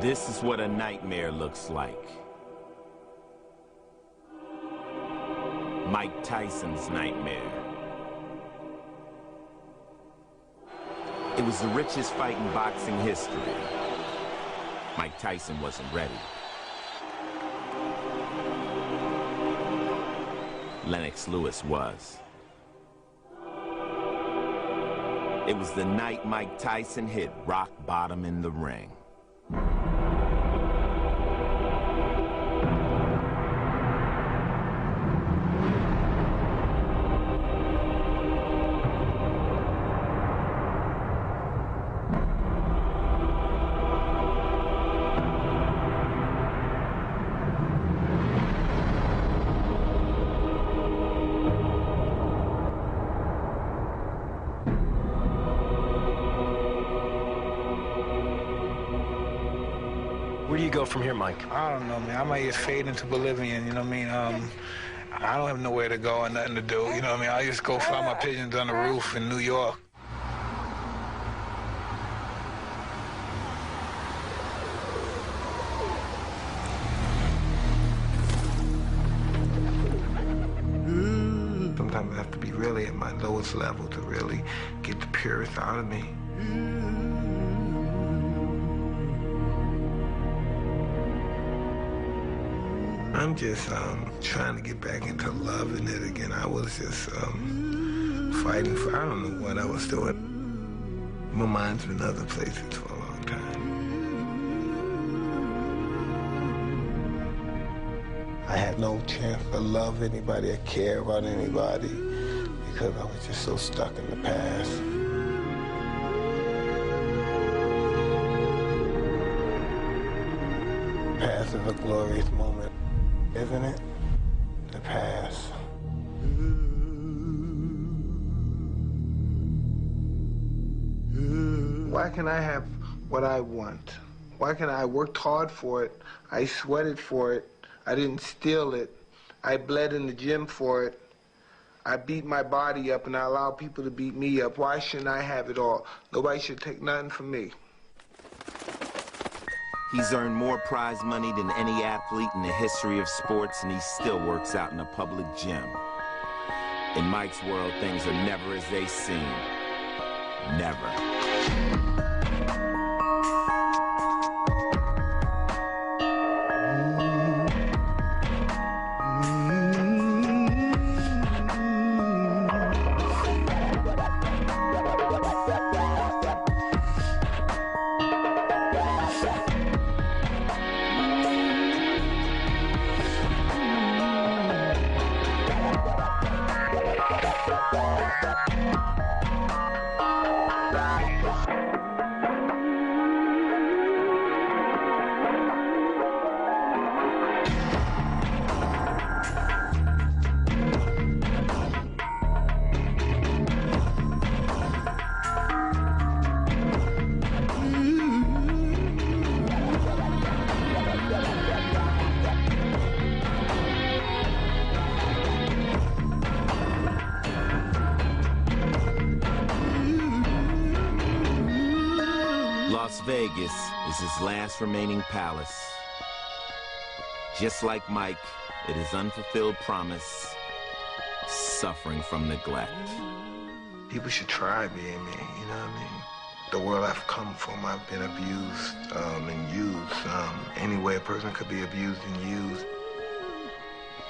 This is what a nightmare looks like. Mike Tyson's nightmare. It was the richest fight in boxing history. Mike Tyson wasn't ready. Lennox Lewis was. It was the night Mike Tyson hit rock bottom in the ring. Where do you go from here, Mike? I don't know, man. I might just fade into Bolivian, you know what I mean? I don't have nowhere to go and nothing to do, you know what I mean? I just go fly my pigeons on the roof in New York. Sometimes I have to be really at my lowest level to really get the purest out of me. I'm just trying to get back into loving it again. I was just fighting for, I don't know what I was doing. My mind's been other places for a long time. I had no chance to love anybody or care about anybody because I was just so stuck in the past. The past is a glorious moment. Isn't it? The past. Why can't I have what I want? Why can't I worked hard for it? I sweated for it. I didn't steal it. I bled in the gym for it. I beat my body up and I allow people to beat me up. Why shouldn't I have it all? Nobody should take nothing from me. He's earned more prize money than any athlete in the history of sports, and he still works out in a public gym. In Mike's world, things are never as they seem. Never. Las Vegas is his last remaining palace. Just like Mike, it is unfulfilled promise, suffering from neglect. People should try being me, you know what I mean? The world I've come from, I've been abused and used. Any way a person could be abused and used.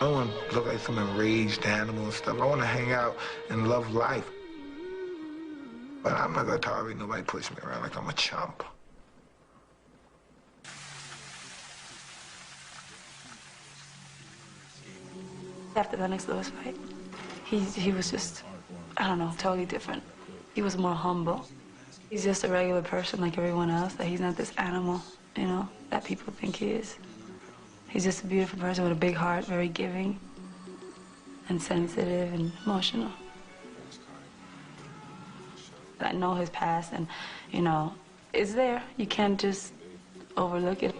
I don't want to look like some enraged animal and stuff. I want to hang out and love life. But I'm not going to tolerate nobody push me around like I'm a chump. After the Lennox Lewis fight, he was just, I don't know, totally different. He was more humble. He's just a regular person like everyone else, that he's not this animal, you know, that people think he is. He's just a beautiful person with a big heart, very giving and sensitive and emotional. I know his past and, you know, it's there. You can't just overlook it.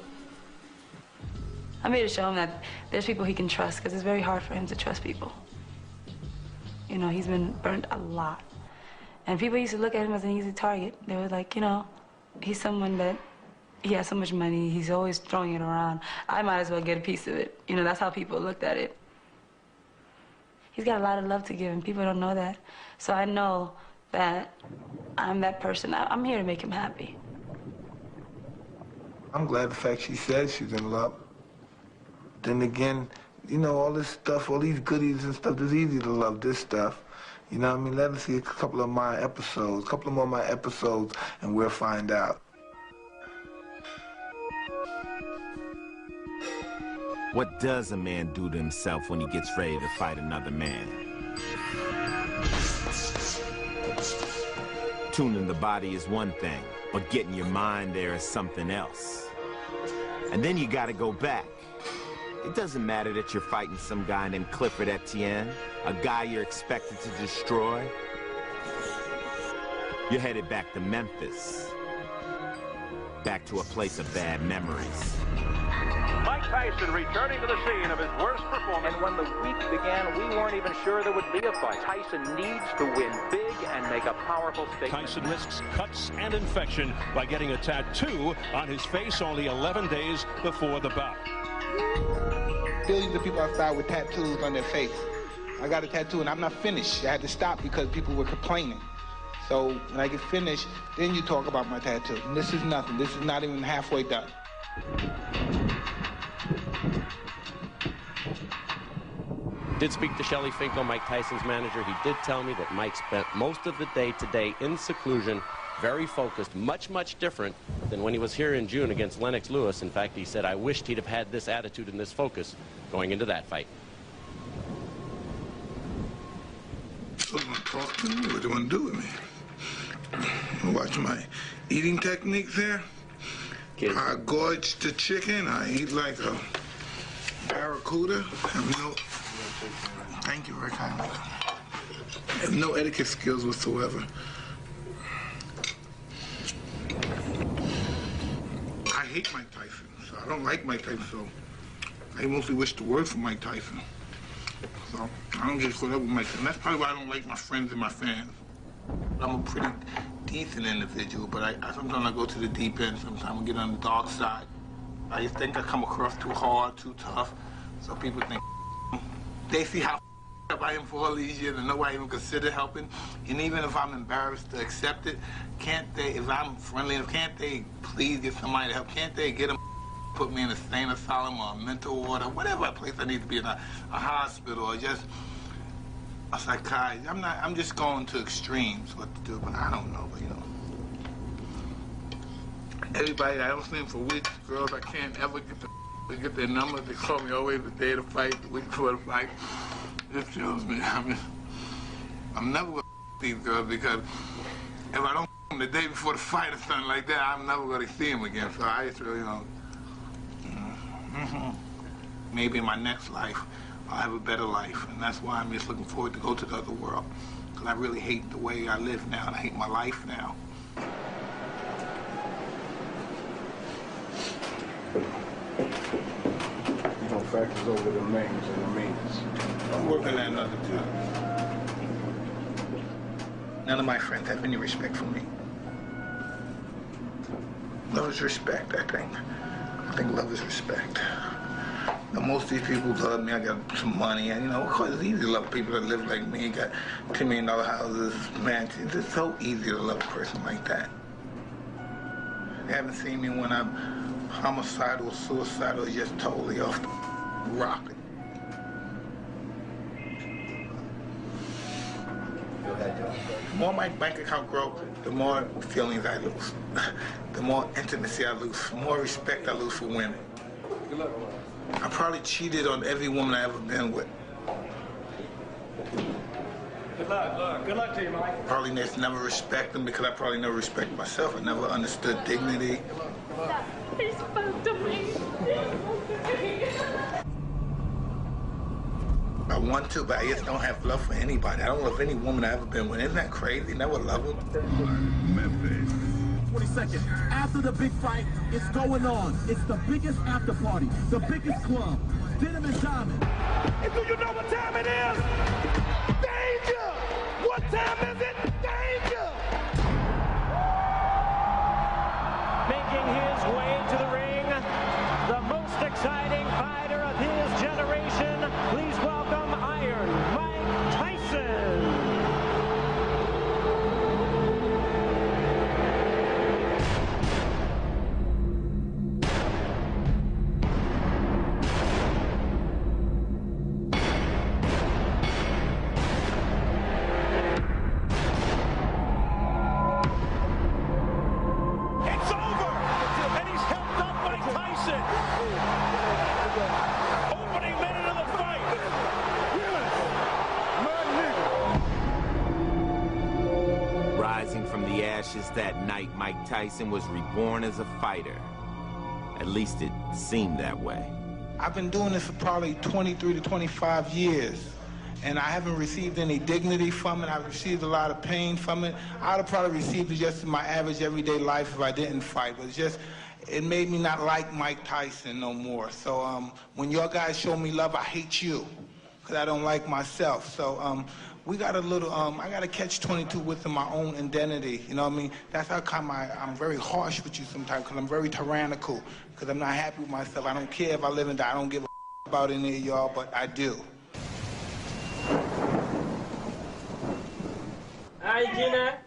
I'm here to show him that there's people he can trust, because it's very hard for him to trust people. You know, he's been burnt a lot. And people used to look at him as an easy target. They were like, you know, he's someone that he has so much money. He's always throwing it around. I might as well get a piece of it. You know, that's how people looked at it. He's got a lot of love to give, and people don't know that. So I know that I'm that person. I'm here to make him happy. I'm glad the fact she said she's in love. Then again, you know, all this stuff, all these goodies and stuff, it's easy to love this stuff. You know what I mean? Let us see a couple of my episodes, a couple more of my episodes, and we'll find out. What does a man do to himself when he gets ready to fight another man? Tuning the body is one thing, but getting your mind there is something else. And then you gotta go back. It doesn't matter that you're fighting some guy named Clifford Etienne, a guy you're expected to destroy. You're headed back to Memphis. Back to a place of bad memories. Mike Tyson returning to the scene of his worst performance. And when the week began, we weren't even sure there would be a fight. Tyson needs to win big and make a powerful statement. Tyson risks cuts and infection by getting a tattoo on his face only 11 days before the bout. Billions of people outside with tattoos on their face. I got a tattoo and I'm not finished. I had to stop because people were complaining. So when I get finished, then you talk about my tattoo. And this is nothing. This is not even halfway done. Did speak to Shelly Finkel, Mike Tyson's manager. He did tell me that Mike spent most of the day today in seclusion, very focused, much, much different than when he was here in June against Lennox Lewis. In fact, he said, I wished he'd have had this attitude and this focus going into that fight. So you want to talk to me? What do you want to do with me? You watch my eating techniques there? I gorge the chicken. I eat like a barracuda. Thank you very kindly. I have no etiquette skills whatsoever. I hate Mike Tyson, so I don't like Mike Tyson, so I mostly wish the worst for Mike Tyson. So I don't get caught up with Mike Tyson. That's probably why I don't like my friends and my fans. I'm a pretty decent individual, but sometimes I go to the deep end, sometimes I get on the dark side. I just think I come across too hard, too tough, so people think they see how up I am for all these years and nobody even consider helping. And even if I'm embarrassed to accept it, can't they, if I'm friendly enough, can't they please get somebody to help? Can't they get them, put me in a sane asylum or a mental ward or whatever place I need to be in, a hospital or just a psychiatrist? I'm just going to extremes what to do, but I don't know, you know. Everybody, I don't seem for weeks, girls, I can't ever get their numbers. They call me always the day of the fight, the week before the fight. It kills me. I'm never gonna these girls because if I don't them the day before the fight or something like that, I'm never gonna see them again. So I just really, you know, maybe in my next life, I'll have a better life. And that's why I'm just looking forward to go to the other world. Because I really hate the way I live now, and I hate my life now. Factors over the mains and the means. I'm working at another job. None of my friends have any respect for me. Love is respect, I think. I think love is respect. Now, most of these people love me. I got some money, and you know, of course, it's easy to love people that live like me. Got $2 million houses, mansions. It's so easy to love a person like that. They haven't seen me when I'm homicidal, suicidal, just totally off the rocket. The more my bank account grows, the more feelings I lose. The more intimacy I lose, the more respect I lose for women. I probably cheated on every woman I ever been with. Good luck. Good luck to you, Mike. Probably just never respect them because I probably never respect myself. I never understood dignity. He spoke to me. I want to, but I just don't have love for anybody. I don't love any woman I've ever been with. Isn't that crazy? Never love them. Memphis. 20 seconds. After the big fight, it's going on. It's the biggest after party, the biggest club. Denim and Diamond. And do you know what time it is? Danger! What time is it? Danger! making his way to the ring, the most exciting fighter of his generation. Please welcome Iron Mike Tyson. That night, Mike Tyson was reborn as a fighter. At least it seemed that way. I've been doing this for probably 23 to 25 years, and I haven't received any dignity from it. I've received a lot of pain from it. I'd have probably received it just in my average everyday life if I didn't fight, but it made me not like Mike Tyson no more. So when your guys show me love, I hate you, because I don't like myself. So we got a little, I got to catch 22 within my own identity, you know what I mean? That's how come I'm very harsh with you sometimes, because I'm very tyrannical, because I'm not happy with myself. I don't care if I live and die. I don't give a about any of y'all, but I do. Hi, Gina.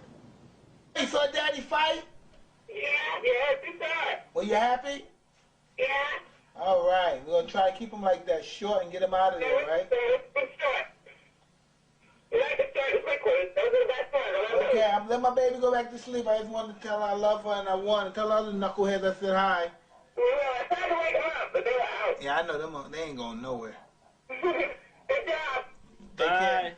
You saw Daddy fight? Yeah, too bad. Were you happy? Yeah. All right, we're going to try to keep him like that, short, and get him out of there, right? Short. You like to start quickly. Those are the best ones. Okay, I'm letting my baby go back to sleep. I just wanted to tell her I love her, and I want to tell all the knuckleheads I said hi. Well, I tried to wake them up, but they were out. Yeah, I know them. They ain't going nowhere. Good job. Take care.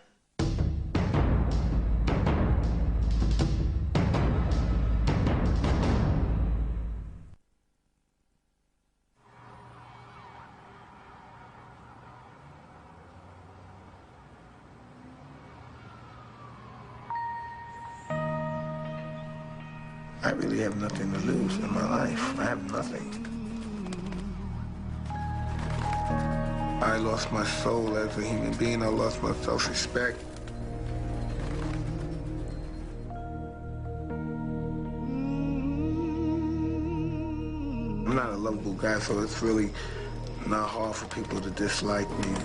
I really have nothing to lose in my life. I have nothing. I lost my soul as a human being. I lost my self-respect. I'm not a lovable guy, so it's really not hard for people to dislike me.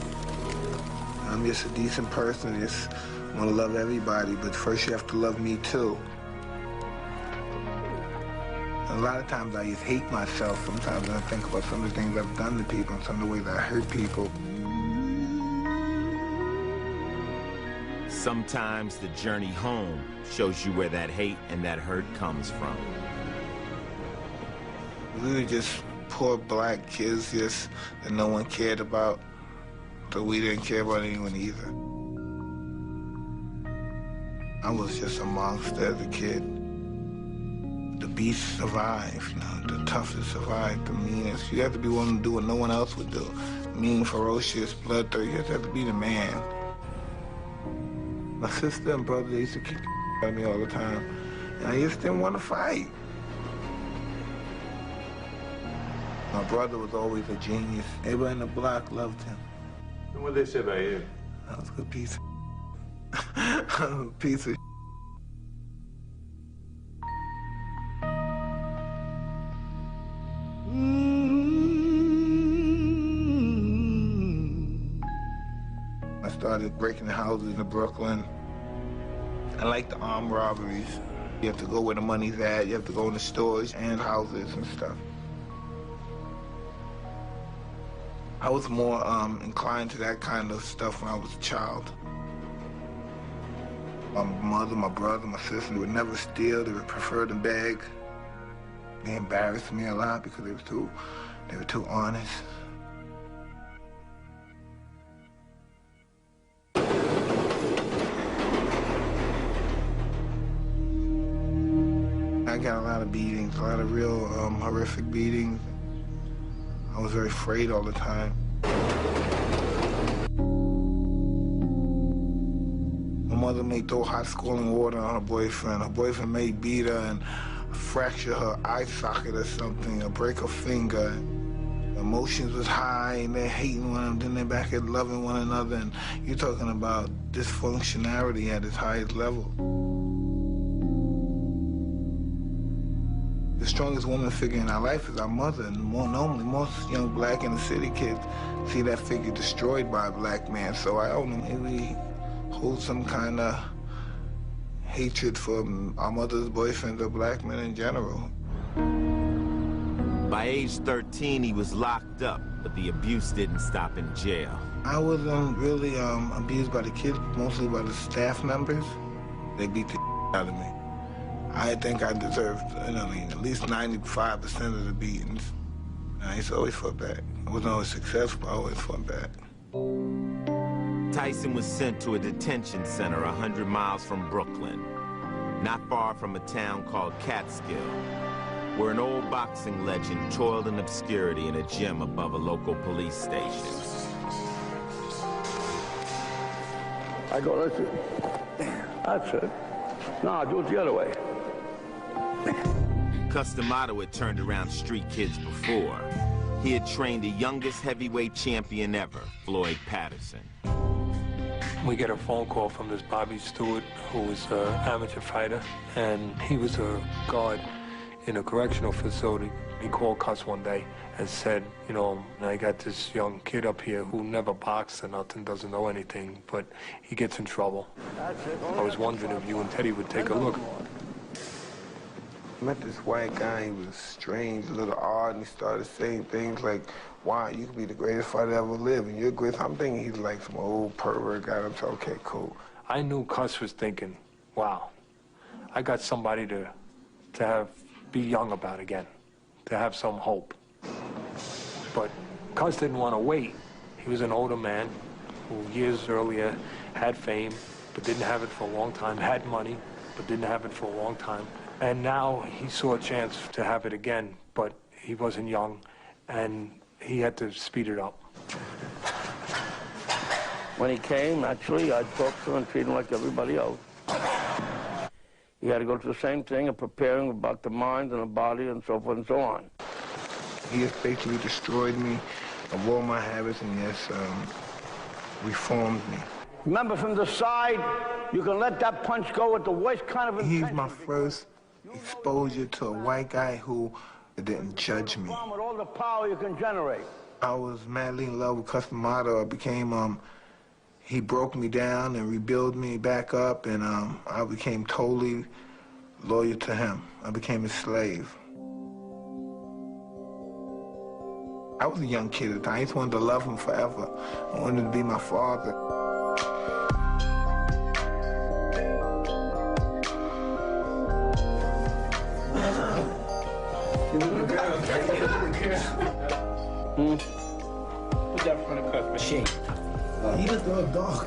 I'm just a decent person. I just want to love everybody, but first you have to love me too. A lot of times I just hate myself. Sometimes I think about some of the things I've done to people and some of the ways I hurt people. Sometimes the journey home shows you where that hate and that hurt comes from. We were just poor black kids that no one cared about, so we didn't care about anyone either. I was just a monster as a kid. The beast survived, you know, the toughest survived, the meanest. You have to be willing to do what no one else would do. Mean, ferocious, bloodthirsty, you have to be the man. My sister and brother, they used to kick the out of me all the time, and I just didn't want to fight. My brother was always a genius. Everybody in the block loved him. And what did they say about you? I was a good piece of piece of I started breaking houses in Brooklyn. I like the armed robberies. You have to go where the money's at. You have to go in the stores and houses and stuff. I was more inclined to that kind of stuff when I was a child. My mother, my brother, my sister would never steal. They would prefer to beg. They embarrassed me a lot because they were too honest. I got a lot of beatings, a lot of real horrific beatings. I was very afraid all the time. My mother may throw hot scalding water on her boyfriend. Her boyfriend may beat her and fracture her eye socket or something, or break her finger. Emotions was high, and they're hating one another, then they're back at loving one another, and you're talking about dysfunctionality at its highest level. The strongest woman figure in our life is our mother, and normally most young black inner city kids see that figure destroyed by a black man. So I don't know, maybe hold some kind of hatred for our mother's boyfriends or black men in general. By age 13, he was locked up, but the abuse didn't stop in jail. I was really abused by the kids, mostly by the staff members. They beat the out of me. I think I deserved, at least 95% of the beatings. I used to always fought back. I wasn't always successful, I always fought back. Tyson was sent to a detention center 100 miles from Brooklyn, not far from a town called Catskill, where an old boxing legend toiled in obscurity in a gym above a local police station. I go, listen, that's it. No, do it the other way. Customato had turned around street kids before. He had trained the youngest heavyweight champion ever, Floyd Patterson. We get a phone call from this Bobby Stewart, who was an amateur fighter, and he was a guard in a correctional facility. He called Cuss one day and said, I got this young kid up here who never boxed or nothing, doesn't know anything, but he gets in trouble. I was wondering if you and Teddy would take a look. I met this white guy, he was strange, a little odd, and he started saying things like, wow, you could be the greatest fighter ever lived, and you're great. I'm thinking he's like some old pervert guy. I'm saying, okay, cool. I knew Cuss was thinking, wow, I got somebody to be young about again, to have some hope. But Cuss didn't want to wait. He was an older man who years earlier had fame, but didn't have it for a long time, had money, but didn't have it for a long time. And now he saw a chance to have it again, but he wasn't young, and he had to speed it up. When he came, actually, I talked to him and treated him like everybody else. He had to go through the same thing of preparing about the mind and the body and so forth and so on. He has basically destroyed me of all my habits and yes, reformed me. Remember, from the side, you can let that punch go with the worst kind of intention. He's my first exposure to a white guy who didn't judge me. With all the power you can generate. I was madly in love with Customato. I became, he broke me down and rebuilt me back up, and I became totally loyal to him. I became his slave. I was a young kid at the time. I just wanted to love him forever. I wanted to be my father. What's that from the cuss machine? He just a dog.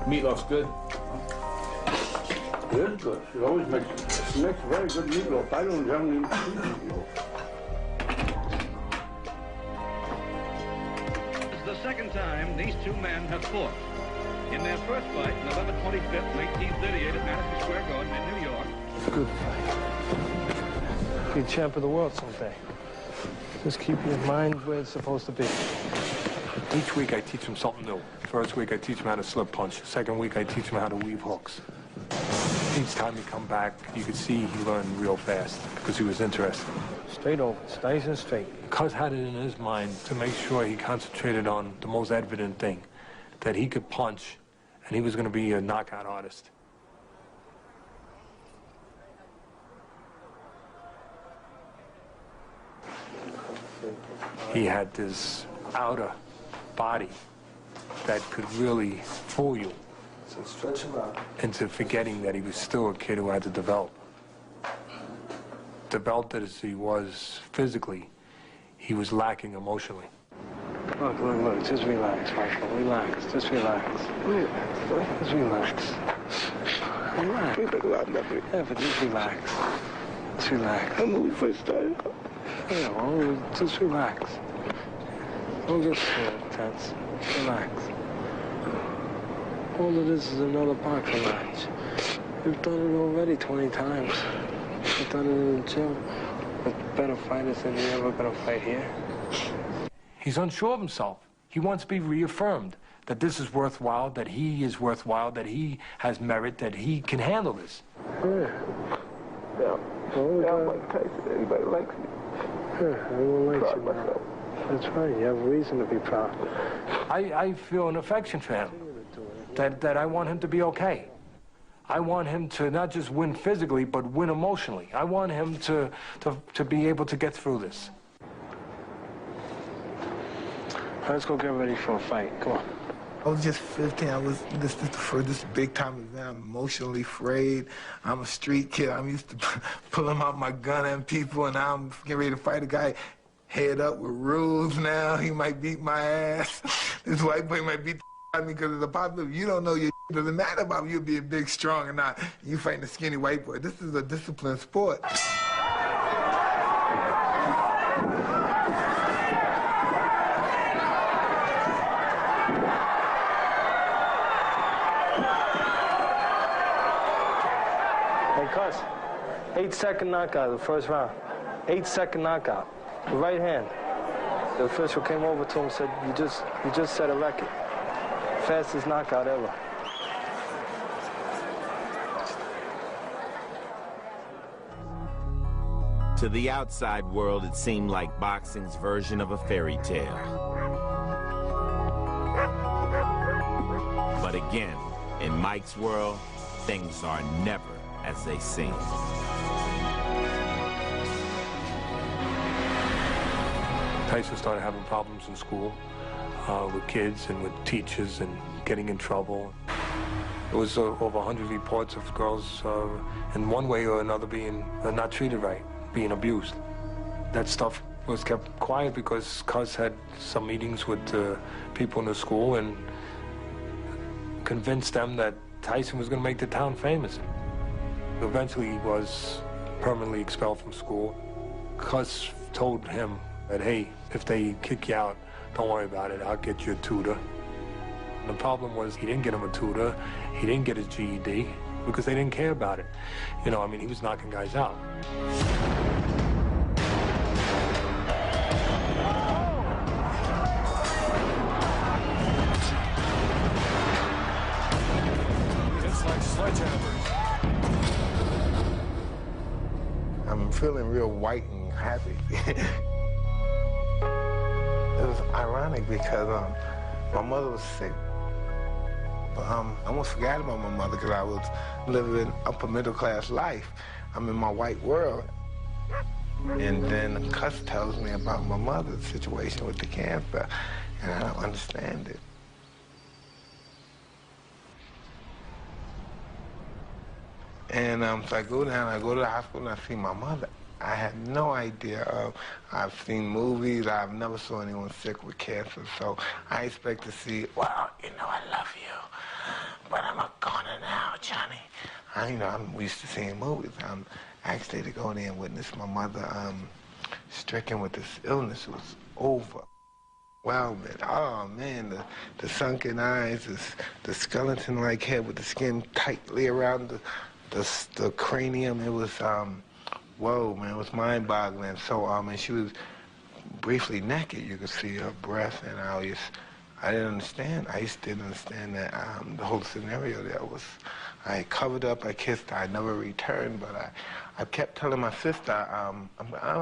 Meat looks good. Good, good. She always makes very good meatloaf. I don't have any meatloaf. This is the second time these two men have fought. In their first fight, November 25th, 1938, at Madison Square Garden in New York. It's a good fight. Be champ of the world someday. Just keep your mind where it's supposed to be. Each week I teach him something new. First week I teach him how to slip punch. Second week I teach him how to weave hooks. Each time he come back, you could see he learned real fast because he was interested. Straight over, nice and straight. Cuz had it in his mind to make sure he concentrated on the most evident thing, that he could punch and he was going to be a knockout artist. He had this outer body that could really fool you into forgetting that he was still a kid who had to develop. Developed as he was physically, he was lacking emotionally. Look, look, look, just relax, Michael, relax, just relax. Just relax. Relax. Yeah, but just relax. Just relax. And when we first started, yeah, well, just relax. Don't get tense. Relax. All of this is another boxing match. You've done it already 20 times. You've done it in the gym with better fighters than you're ever going to fight here. He's unsure of himself. He wants to be reaffirmed that this is worthwhile, that he is worthwhile, that he has merit, that he can handle this. Yeah. Yeah, I'm Mike Tyson. Everybody likes me. Yeah, everyone likes Proud you, of man. myself. That's right. You have a reason to be proud. I feel an affection for him, that I want him to be okay. I want him to not just win physically, but win emotionally. I want him to be able to get through this. Let's go get ready for a fight. Come on. I was just 15. This big time event. I'm emotionally afraid. I'm a street kid. I'm used to pulling out my gun at people, and now I'm getting ready to fight a guy head up with rules now. He might beat my ass. This white boy might beat the out of me because of the popular. You don't know your doesn't matter about you being big, strong, or not. You fighting a skinny white boy. This is a disciplined sport. Hey, Cuz, 8-second knockout, the first round. 8-second knockout, right hand. The official came over to him and said, you just set a record. Fastest knockout ever. To the outside world, it seemed like boxing's version of a fairy tale. But again, in Mike's world, things are never as they seem. Tyson started having problems in school with kids and with teachers and getting in trouble. There was over 100 reports of girls in one way or another being not treated right, being abused. That stuff was kept quiet because Cuz had some meetings with people in the school and convinced them that Tyson was going to make the town famous. Eventually, he was permanently expelled from school. Cuz told him that, hey, if they kick you out, don't worry about it, I'll get you a tutor. And the problem was he didn't get him a tutor, he didn't get his GED, because they didn't care about it. You know, I mean, he was knocking guys out. It's like sledgehammers. I'm feeling real white and happy. It was ironic because my mother was sick. I almost forgot about my mother because I was living upper middle class life. I'm in my white world. And then Cuz tells me about my mother's situation with the cancer, and I don't understand it. And so I go down, I go to the hospital, and I see my mother. I had no idea. I've seen movies. I've never saw anyone sick with cancer, so I expect to see, well, you know, I love you, but I'm a goner now, Johnny. I'm used to seeing movies. I'm actually to go there and witness my mother stricken with this illness. It was over. Wow, man. Oh, man, the sunken eyes, the skeleton-like head with the skin tightly around the cranium. It was, whoa, man, it was mind-boggling. So, and she was briefly naked. You could see her breath, and I didn't understand. I just didn't understand that the whole scenario there was, I covered up, I kissed her, I never returned, but I kept telling my sister,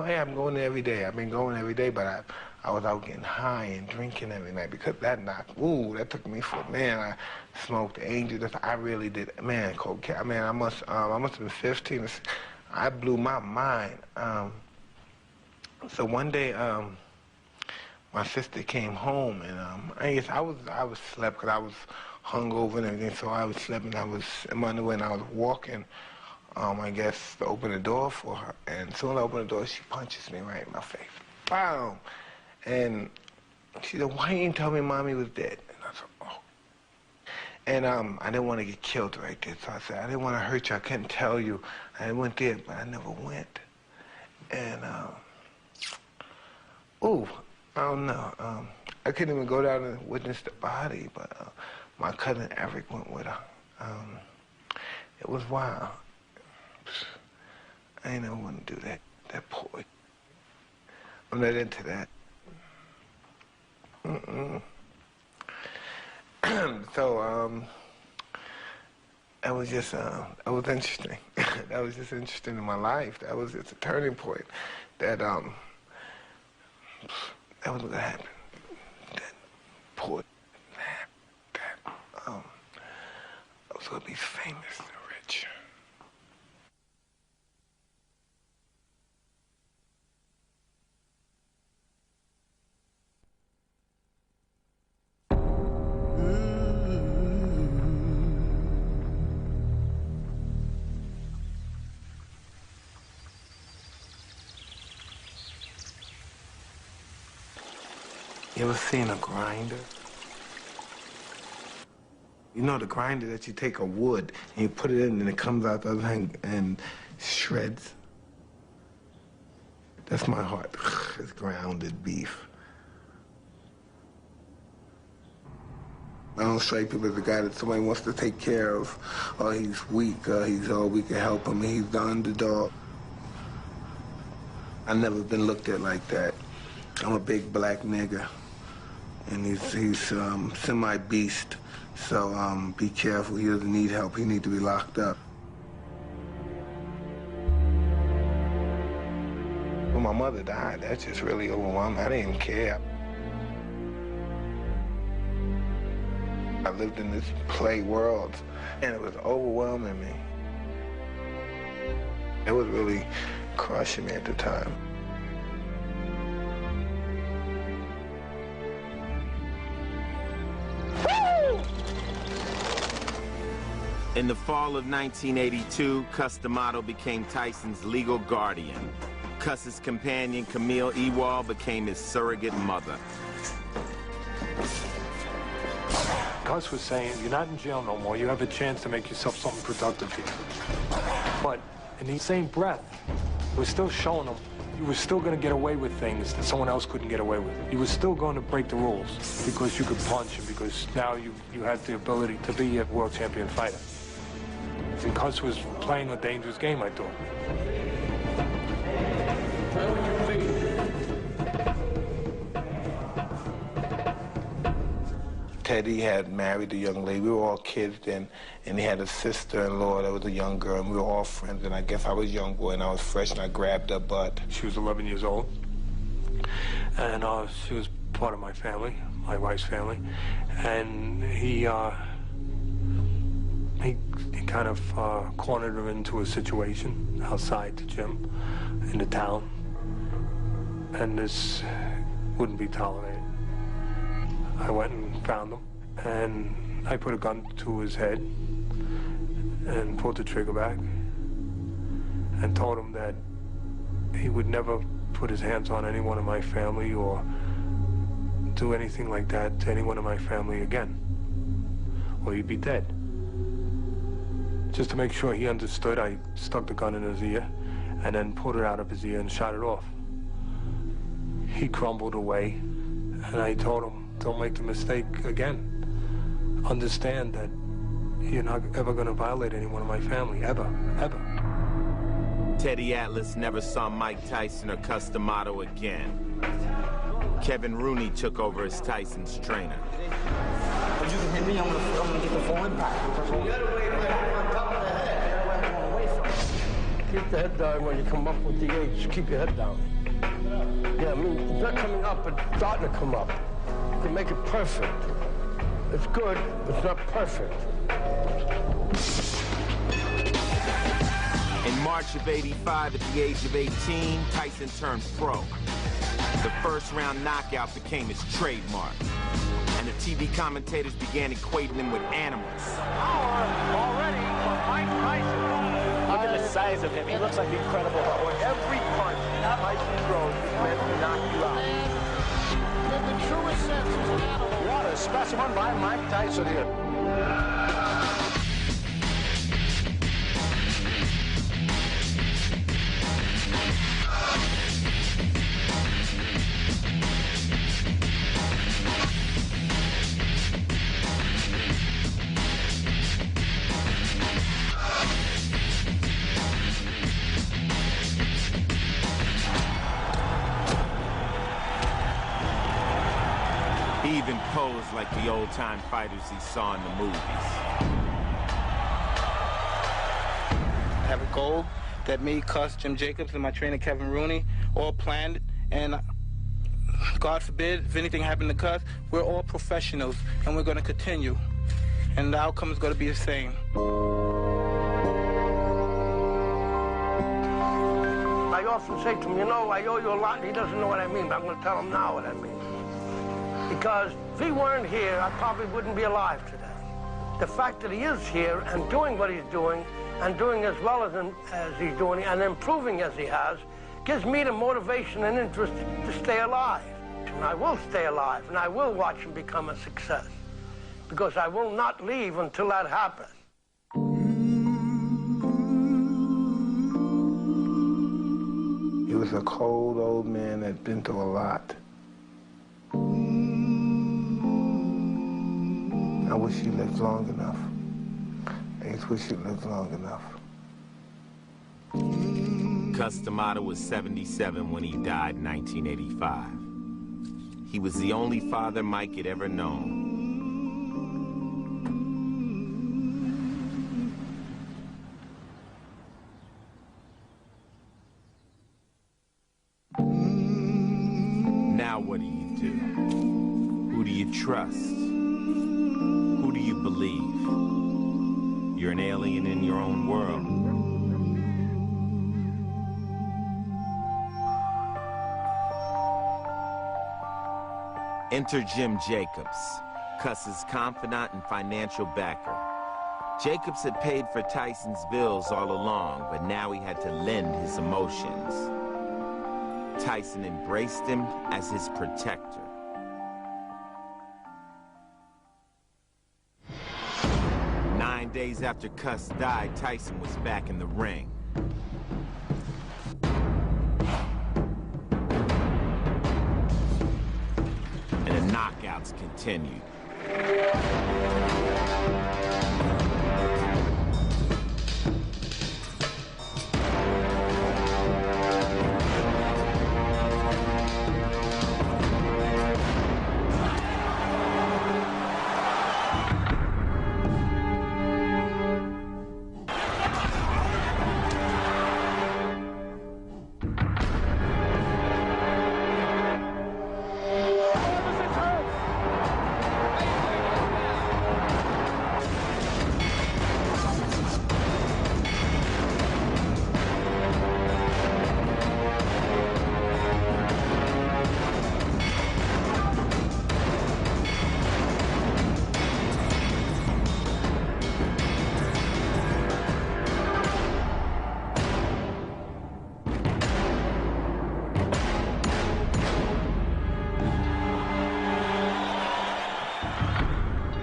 hey, I'm going there every day. I've been going every day, but I was out getting high and drinking every night because that knocked, ooh, that took me for, man, I smoked Angel, I really did, man, cocaine, man, I must have been 15. I blew my mind. So one day, my sister came home, and I guess I was slept because I was hungover and everything. So I was sleeping. I was in my underwear, and I was walking. I guess to open the door for her, and as soon as I open the door, she punches me right in my face. Bam! And she said, "Why didn't you tell me Mommy was dead?" And I said, "Oh." And I didn't want to get killed right there, so I said, "I didn't want to hurt you. I couldn't tell you. I went there, but I never went." And ooh. I don't know. I couldn't even go down and witness the body, but my cousin Eric went with her. It was wild. I ain't never want to do that. That poor. I'm not into that. So, it was just, it was interesting. that was just interesting in my life. That was just a turning point. That was what happened. That poor that I was gonna be famous and rich. You ever seen a grinder? You know the grinder that you take a wood and you put it in and it comes out the other end and shreds? That's my heart. It's grounded beef. I don't strike people as a guy that somebody wants to take care of, or he's weak, or we can help him, he's the underdog. I've never been looked at like that. I'm a big black nigga. And he's semi-beast, so be careful. He doesn't need help. He needs to be locked up. When my mother died, that just really overwhelmed me. I didn't even care. I lived in this play world, and it was overwhelming me. It was really crushing me at the time. In the fall of 1982, Cus D'Amato became Tyson's legal guardian. Cus's companion, Camille Ewald, became his surrogate mother. Cus was saying, you're not in jail no more. You have a chance to make yourself something productive here. But in the same breath, we're still showing him you were still going to get away with things that someone else couldn't get away with. You were still going to break the rules because you could punch and because now you had the ability to be a world champion fighter. And Cus was playing a dangerous game, I thought. Teddy had married a young lady. We were all kids then, and he had a sister-in-law that was a young girl, and we were all friends. And I guess I was a young boy, and I was fresh, and I grabbed her butt. She was 11 years old, and she was part of my family, my wife's family, and he kind of cornered her into a situation outside the gym in the town, and this wouldn't be tolerated. I went and found him, and I put a gun to his head and pulled the trigger back and told him that he would never put his hands on anyone in my family or do anything like that to anyone in my family again, or he'd be dead. Just to make sure he understood, I stuck the gun in his ear and then pulled it out of his ear and shot it off. He crumbled away, and I told him, don't make the mistake again. Understand that you're not ever going to violate anyone in my family, ever, ever. Teddy Atlas never saw Mike Tyson or Cus D'Amato again. Kevin Rooney took over as Tyson's trainer. If you can hit me, I'm gonna get the full impact. You gotta wait right on top of the head. Away from it. Keep the head down when you come up with the H. Keep your head down. Yeah, I mean, it's not coming up, it's starting to come up. You can make it perfect. It's good, but it's not perfect. In March of '85, at the age of 18, Tyson turned pro. The first-round knockout became his trademark, and the TV commentators began equating him with animals. Already for Mike Tyson. Look at the size of him. He looks like incredible. Every punch Tyson throws is meant to knock you out. In the truest sense, he's an animal. What a specimen by Mike Tyson here. He even posed like the old-time fighters he saw in the movies. have a goal that me, Cuss, Jim Jacobs, and my trainer Kevin Rooney all planned, and God forbid, if anything happened to Cuss, we're all professionals, and we're going to continue. And the outcome is going to be the same. I often say to him, you know, I owe you a lot. He doesn't know what I mean, but I'm going to tell him now what I mean. Because if he weren't here, I probably wouldn't be alive today. The fact that he is here and doing what he's doing, and doing as well as he's doing, and improving as he has, gives me the motivation and interest to stay alive. And I will stay alive, and I will watch him become a success, because I will not leave until that happens. He was a cold old man that'd been through a lot. I wish he lived long enough. I just wish he lived long enough. Cus D'Amato was 77 when he died in 1985. He was the only father Mike had ever known. Now what do you do? Who do you trust? Who do you believe? You're an alien in your own world. Enter Jim Jacobs, Cuss's confidant and financial backer. Jacobs had paid for Tyson's bills all along, but now he had to lend his emotions. Tyson embraced him as his protector. Nine days after Cuss died, Tyson was back in the ring. And the knockouts continued.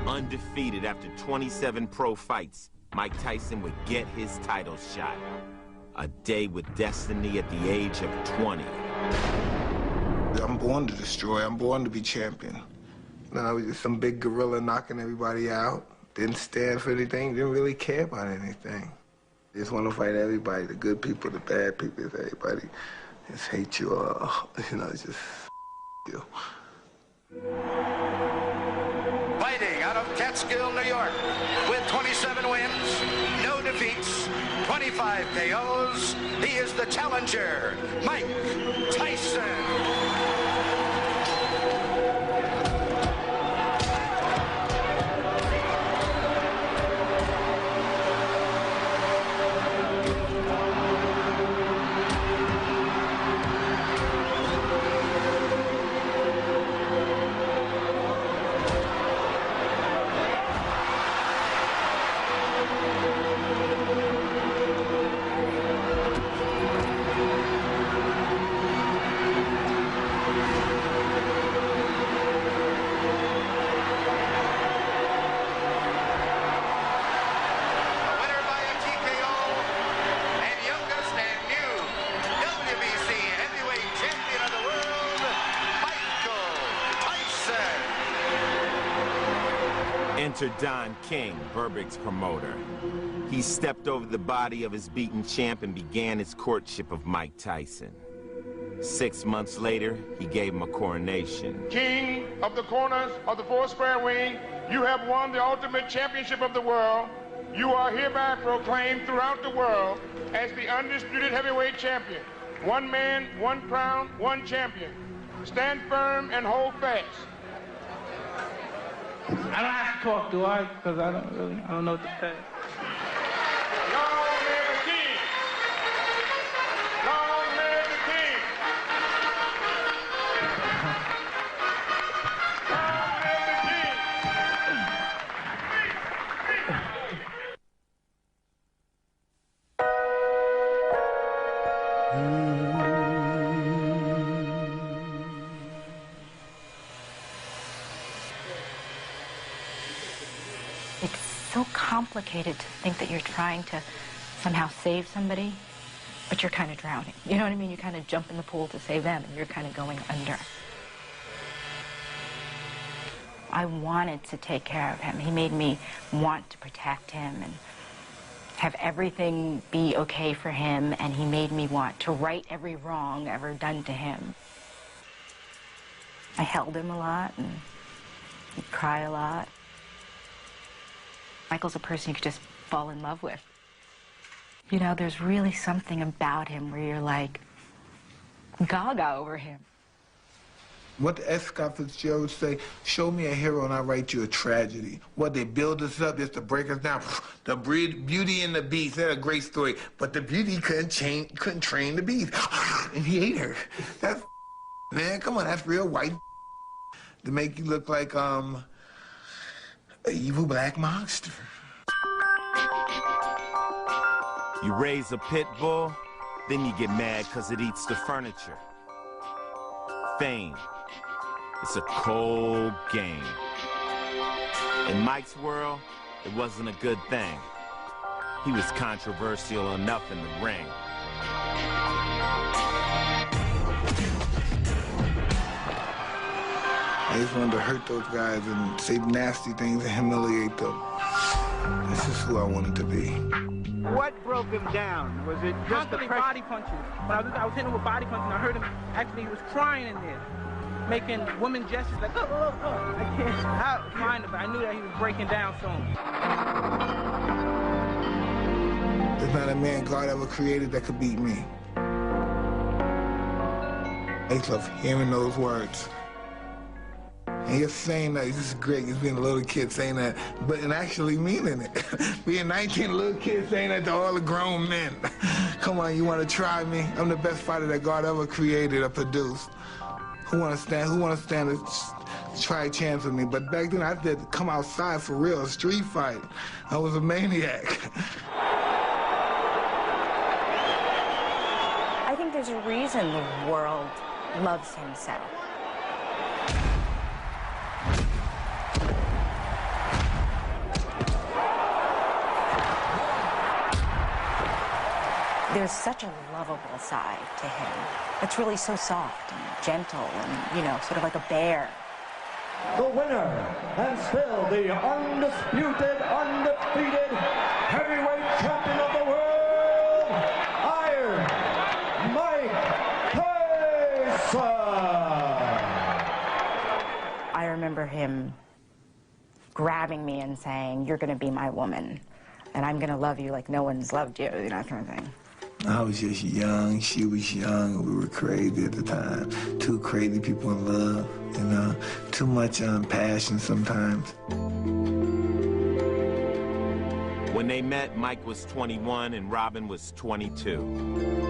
Undefeated after 27 pro fights, Mike Tyson would get his title shot. A day with destiny at the age of 20. I'm born to destroy. I'm born to be champion. No, I was just some big gorilla knocking everybody out. Didn't stand for anything, didn't really care about anything. Just want to fight everybody, the good people, the bad people, everybody. Just hate you all, you know, just you. Fighting out of Catskill, New York, with 27 wins, no defeats, 25 KOs, he is the challenger, Mike Tyson. Enter Don King, Berbick's promoter. He stepped over the body of his beaten champ and began his courtship of Mike Tyson. 6 months later, he gave him a coronation. King of the corners of the 4 square ring, you have won the ultimate championship of the world. you are hereby proclaimed throughout the world as the undisputed heavyweight champion. One man, one crown, one champion. Stand firm and hold fast. I don't have to talk, do I? Because I don't know what to say. Long live the king! Long live the king! Long live the king! It's so complicated to think that you're trying to somehow save somebody, but you're kind of drowning. You know what I mean? You kind of jump in the pool to save them, and you're kind of going under. I wanted to take care of him. He made me want to protect him and have everything be okay for him, and he made me want to right every wrong ever done to him. I held him a lot, and he'd cry a lot. Michael's a person you could just fall in love with. You know, there's really something about him where you're like gaga over him. What the S. Scott Fitzgerald would say, show me a hero and I'll write you a tragedy. What, they build us up just to break us down. The Beauty and the Beast, that's a great story. But the Beauty couldn't train the Beast. And he ate her. That's, man, come on, that's real white to make you look like, an evil black monster. You raise a pit bull, then you get mad because it eats the furniture. Fame. It's a cold game. In Mike's world, it wasn't a good thing. He was controversial enough in the ring. I just wanted to hurt those guys and say nasty things and humiliate them. This is who I wanted to be. What broke him down? Was it just the body punches? When I was hitting him with body punches, and I heard him, actually, he was crying in there, making woman gestures like, oh, oh, oh. I can't stop crying, but I knew that he was breaking down soon. There's not a man God ever created that could beat me. I just love hearing those words. And you're saying that, this is great, just being a little kid saying that, but and actually meaning it. Being 19 little kids saying that to all the grown men. Come on, you want to try me? I'm the best fighter that God ever created or produced. Who want to stand and try a chance with me? But back then I did come outside for real, a street fight. I was a maniac. I think there's a reason the world loves him so. There's such a lovable side to him. It's really so soft and gentle and, you know, sort of like a bear. The winner, and still the undisputed, undefeated heavyweight champion of the world, Iron Mike Tyson! I remember him grabbing me and saying, "You're gonna be my woman, and I'm gonna love you like no one's loved you," you know, that kind of thing. I was just young, she was young, we were crazy at the time. Two crazy people in love, you know, too much passion sometimes. When they met, Mike was 21 and Robin was 22.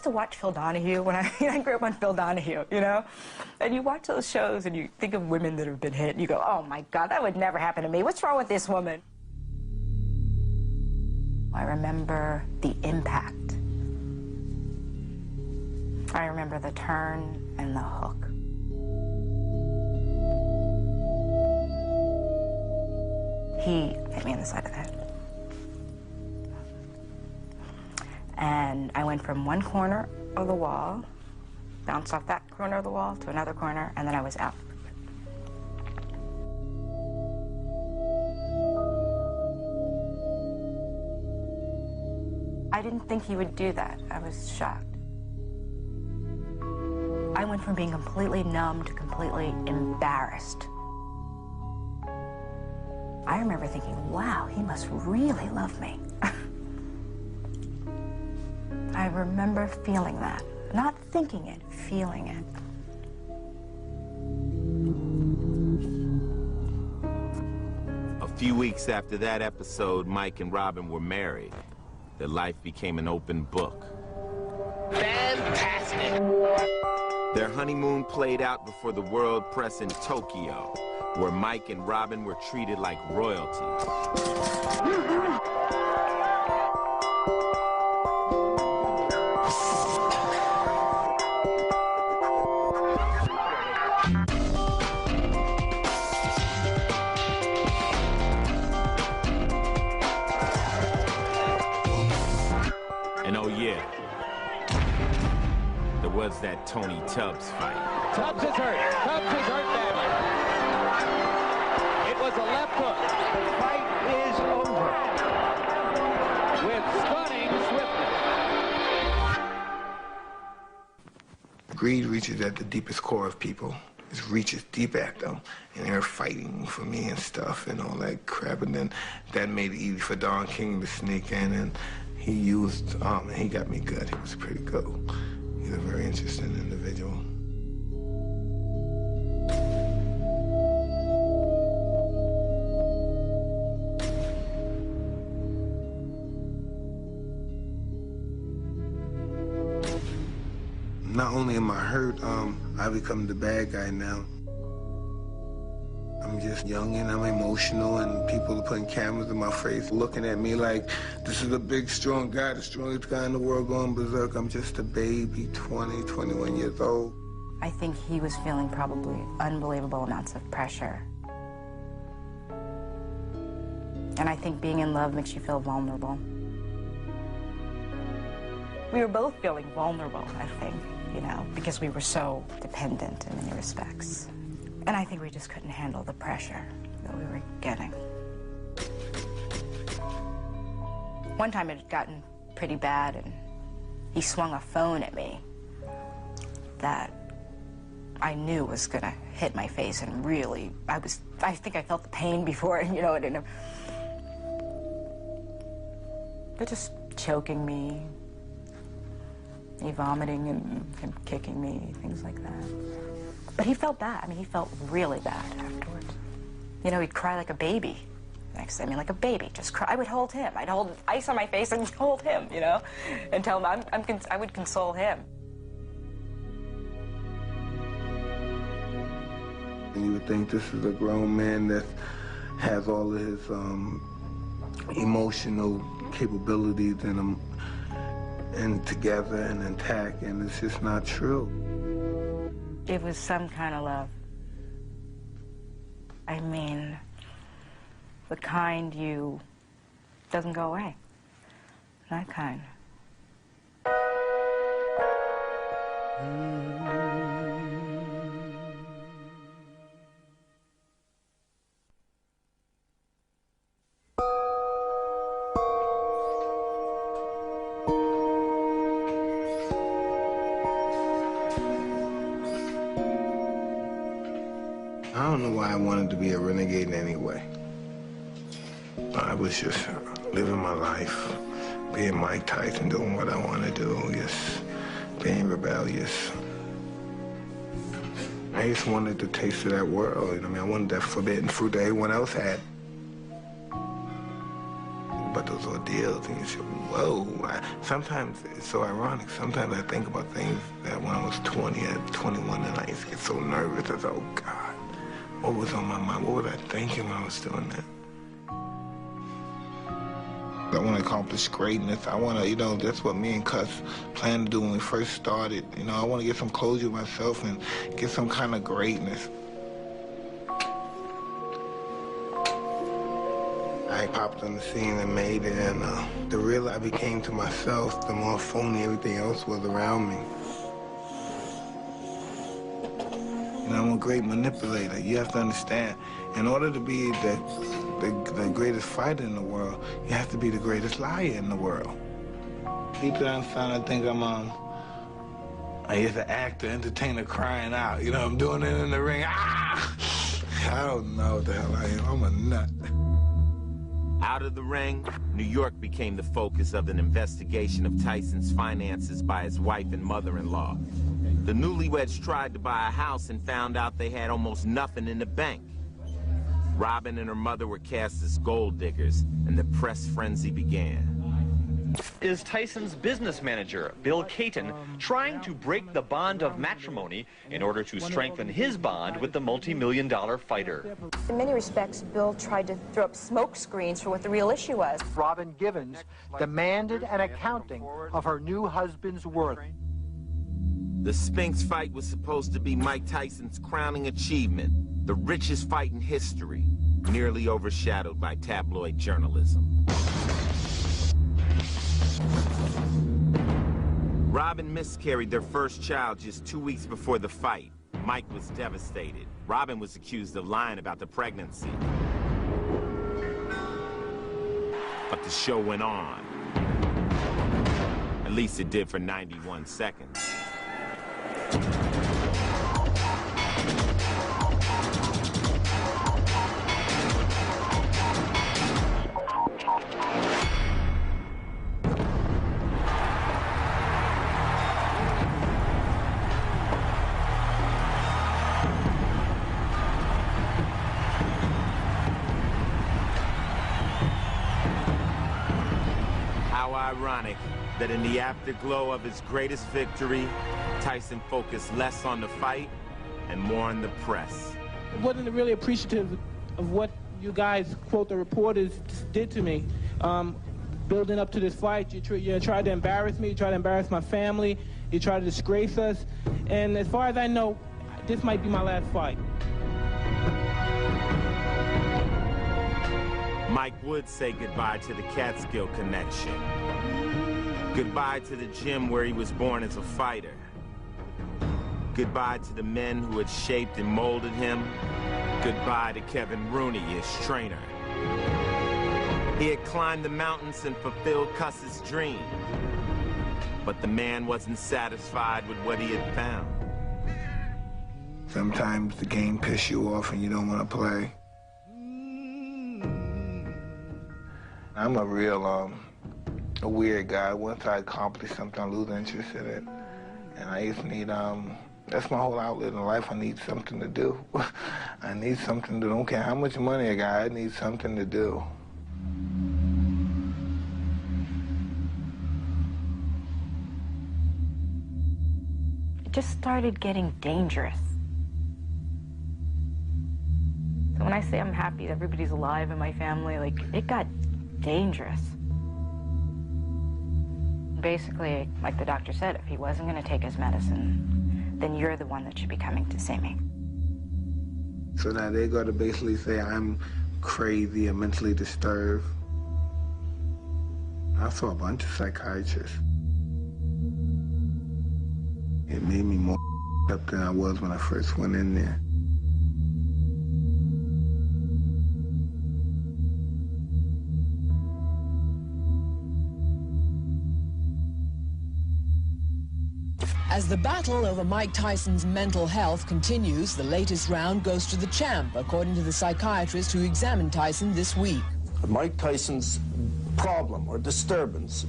To watch Phil Donahue when I grew up on Phil Donahue, you know? And you watch those shows and you think of women that have been hit and you go, oh my God, that would never happen to me. What's wrong with this woman? I remember the impact. I remember the turn and the hook. He hit me in the side of the head. And I went from one corner of the wall, bounced off that corner of the wall to another corner, and then I was out. think he would do that. I was shocked. I went from being completely numb to completely embarrassed. I remember thinking, wow, he must really love me. I remember feeling that. Not thinking it, feeling it. A few weeks after that episode, Mike and Robin were married. Their life became an open book. Fantastic! Their honeymoon played out before the world press in Tokyo, where Mike and Robin were treated like royalty. And oh yeah, there was that Tony Tubbs fight. Tubbs is hurt. Tubbs is hurt badly. It was a left hook. The fight is over. With stunning swiftness. Greed reaches at the deepest core of people. It reaches deep at them, and they're fighting for me and stuff and all that crap. And then that made it easy for Don King to sneak in, and he used, and he got me good. He was pretty good. He's a very interesting individual. Not only am I hurt, I become the bad guy now. I'm just young and I'm emotional, and people are putting cameras in my face, looking at me like this is a big, strong guy, the strongest guy in the world going berserk. I'm just a baby, 20, 21 years old. I think he was feeling probably unbelievable amounts of pressure. And I think being in love makes you feel vulnerable. We were both feeling vulnerable, I think, you know, because we were so dependent in many respects. And I think we just couldn't handle the pressure that we were getting. One time it had gotten pretty bad, and he swung a phone at me that I knew was gonna hit my face, and really, I think I felt the pain before, you know, but just choking me, he vomiting and him kicking me, things like that. But he felt bad. I mean, he felt really bad afterwards. You know, he'd cry like a baby. Next, I mean, like a baby, just cry. I would hold him. I'd hold ice on my face and hold him, you know, and tell him I would console him. And you would think this is a grown man that has all of his emotional capabilities in him and together and intact, and it's just not true. It was some kind of love. I mean, the kind you doesn't go away. That kind. I don't know why I wanted to be a renegade anyway. I was just living my life, being Mike Tyson, doing what I want to do, just being rebellious. I just wanted the taste of that world, you know what I mean? I wanted that forbidden fruit that everyone else had. But those ordeals, and you say, whoa. Sometimes it's so ironic. Sometimes I think about things that when I was 20 or 21, and I used to get so nervous. I thought, oh, God, what was on my mind? What was I thinking when I was doing that? I want to accomplish greatness. I want to, you know, that's what me and Cuss planned to do when we first started. You know, I want to get some closure with myself and get some kind of greatness. I popped on the scene and made it, and the realer I became to myself, the more phony everything else was around me. You know, I'm a great manipulator. You have to understand, in order to be the greatest fighter in the world, you have to be the greatest liar in the world. Deep down inside, I think I'm just an actor, entertainer crying out. You know, I'm doing it in the ring. Ah! I don't know what the hell I am. I'm a nut. Out of the ring, New York became the focus of an investigation of Tyson's finances by his wife and mother-in-law. The newlyweds tried to buy a house and found out they had almost nothing in the bank. Robin and her mother were cast as gold diggers, and the press frenzy began. Is Tyson's business manager, Bill Caton, trying to break the bond of matrimony in order to strengthen his bond with the multi-million-dollar fighter? In many respects, Bill tried to throw up smoke screens for what the real issue was. Robin Givens demanded an accounting of her new husband's worth. The Spinks fight was supposed to be Mike Tyson's crowning achievement, the richest fight in history, nearly overshadowed by tabloid journalism. Robin miscarried their first child just 2 weeks before the fight. Mike was devastated. Robin was accused of lying about the pregnancy. But the show went on. At least it did for 91 seconds. Ironic that in the afterglow of his greatest victory, Tyson focused less on the fight and more on the press. I wasn't really appreciative of what you guys, quote, the reporters, did to me. Building up to this fight, you tried to embarrass me, you tried to embarrass my family, you tried to disgrace us, and as far as I know, this might be my last fight. Mike would say goodbye to the Catskill connection. Goodbye to the gym where he was born as a fighter. Goodbye to the men who had shaped and molded him. Goodbye to Kevin Rooney, his trainer. He had climbed the mountains and fulfilled Cuss's dream. But the man wasn't satisfied with what he had found. Sometimes the game pisses you off and you don't want to play. I'm a real, a weird guy. Once I accomplish something, I lose interest in it. And I just need, that's my whole outlet in life. I need something to do. I need something to do. I don't care how much money I got, I need something to do. It just started getting dangerous. So when I say I'm happy that everybody's alive in my family, like, it got dangerous. Basically, like the doctor said, if he wasn't going to take his medicine, then you're the one that should be coming to see me. So now they got to basically say I'm crazy and mentally disturbed. I saw a bunch of psychiatrists. It made me more up than I was when I first went in there. As the battle over Mike Tyson's mental health continues, the latest round goes to the champ, according to the psychiatrist who examined Tyson this week. Mike Tyson's problem or disturbance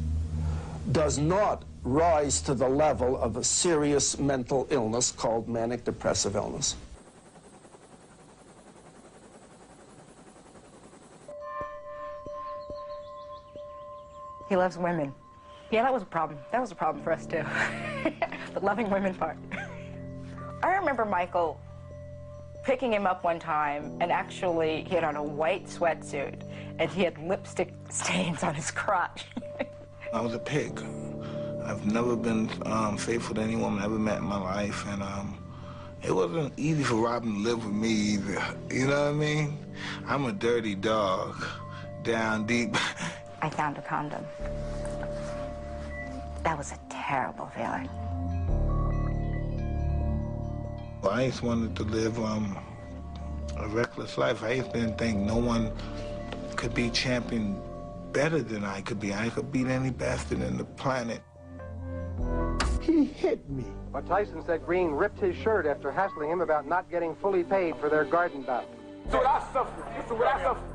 does not rise to the level of a serious mental illness called manic depressive illness. He loves women. Yeah, that was a problem. That was a problem for us, too. The loving women part. I remember Michael picking him up one time, and actually he had on a white sweatsuit, and he had lipstick stains on his crotch. I was a pig. I've never been faithful to any woman I ever met in my life, and it wasn't easy for Robin to live with me either. You know what I mean? I'm a dirty dog, down deep. I found a condom. That was a terrible feeling. Well, I just wanted to live a reckless life. I just didn't think no one could be champion better than I could be. I could beat any bastard in the planet. He hit me. But Tyson said Green ripped his shirt after hassling him about not getting fully paid for their garden bout. This is what I suffered. This is what I suffered.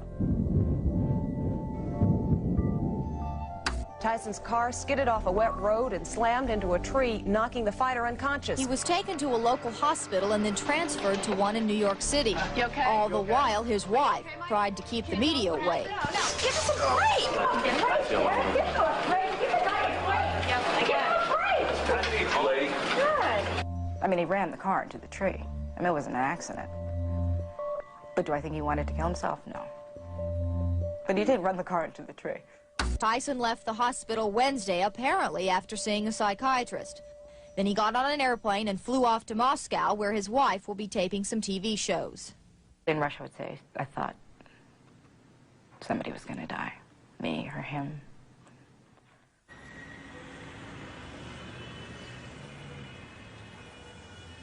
Tyson's car skidded off a wet road and slammed into a tree, knocking the fighter unconscious. He was taken to a local hospital and then transferred to one in New York City. You okay? All the while, his wife tried to keep the media away. No, give us a break! Give us a break! Give us a break! I mean, he ran the car into the tree. I mean, it was an accident. But do I think he wanted to kill himself? No. But he did run the car into the tree. Tyson left the hospital Wednesday, apparently after seeing a psychiatrist. Then he got on an airplane and flew off to Moscow, where his wife will be taping some TV shows. In Russia, I would say, I thought somebody was going to die. Me or him.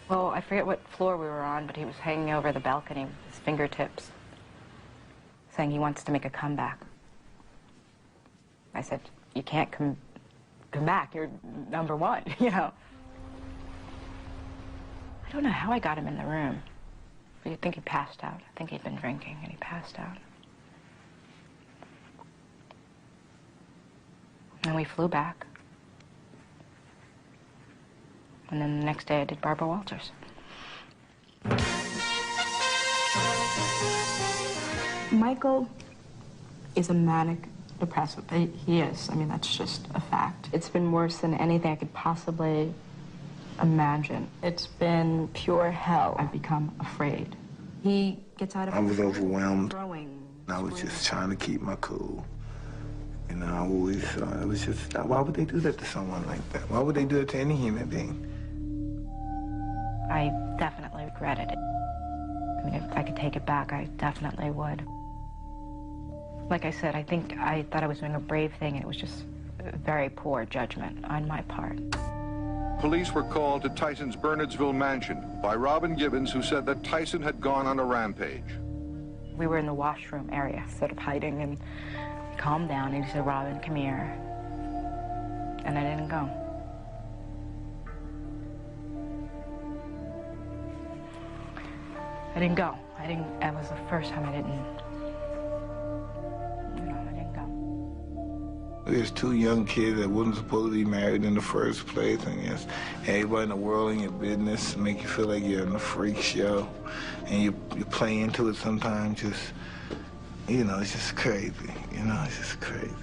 Well, I forget what floor we were on, but he was hanging over the balcony with his fingertips, saying he wants to make a comeback. I said, you can't come back. You're number one, you know. I don't know how I got him in the room. But you think he passed out. I think he'd been drinking and he passed out. And we flew back. And then the next day I did Barbara Walters. Michael is a manic depressive. He is. I mean, that's just a fact. It's been worse than anything I could possibly imagine. It's been pure hell. I've become afraid. He gets out of... I was overwhelmed. Throwing. I was just trying to keep my cool. You know, I always thought it was just, why would they do that to someone like that? Why would they do it to any human being? I definitely regretted it. I mean, if I could take it back, I definitely would. Like I said, I thought I was doing a brave thing, and it was just very poor judgment on my part. Police were called to Tyson's Bernardsville mansion by Robin Gibbons, who said that Tyson had gone on a rampage. We were in the washroom area, sort of hiding, and he calmed down, and he said, Robin, come here. And I didn't go. I didn't go. That was the first time I didn't go. There's two young kids that wasn't supposed to be married in the first place, and yes, everybody in the world in your business make you feel like you're in a freak show, and you play into it sometimes. Just, you know, it's just crazy. You know, it's just crazy.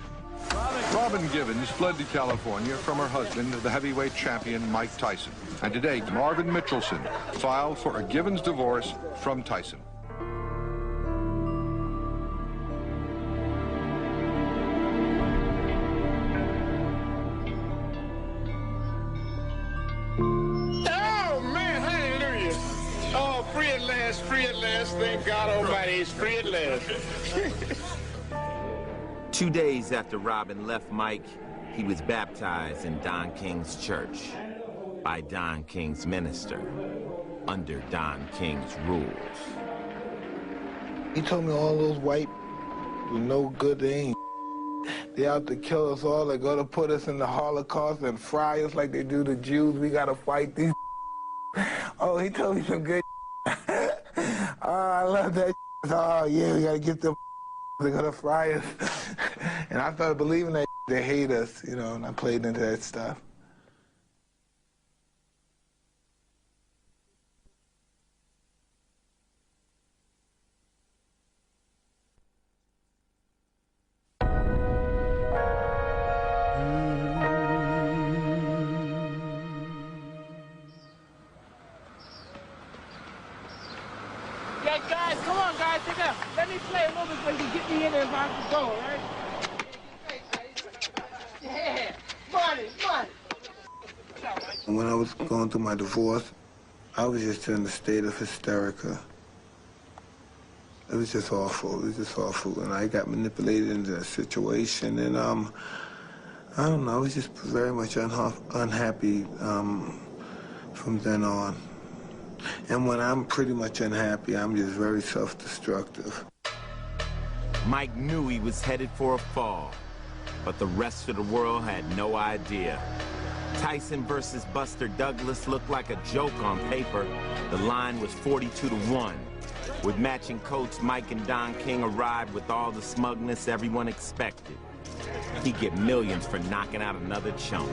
Robin Givens fled to California from her husband, the heavyweight champion Mike Tyson. And today, Marvin Mitchelson filed for a Givens divorce from Tyson. Oh, man, hallelujah. Oh, free at last, thank God Almighty, it's free at last. 2 days after Robin left Mike, he was baptized in Don King's church by Don King's minister, under Don King's rules. He told me all those white were no good, they ain't. They out to kill us all. They're gonna put us in the Holocaust and fry us like they do the Jews. We gotta fight these. Oh, he told me some good. Oh, I love that. Oh, yeah, we gotta get them. They're gonna fry us. And I started believing that they hate us, you know, and I played into that stuff. Yeah, guys, come on, guys, take out. Let me play a little bit so you can get me in there if I have to go, all right? Yeah, money. When I was going through my divorce, I was just in a state of hysterica. It was just awful. And I got manipulated into that situation, and I don't know, I was just very much unhappy from then on. And when I'm pretty much unhappy, I'm just very self-destructive. Mike knew he was headed for a fall, but the rest of the world had no idea. Tyson versus Buster Douglas looked like a joke on paper. The line was 42-1. With matching coats, Mike and Don King arrived with all the smugness everyone expected. He'd get millions for knocking out another chump.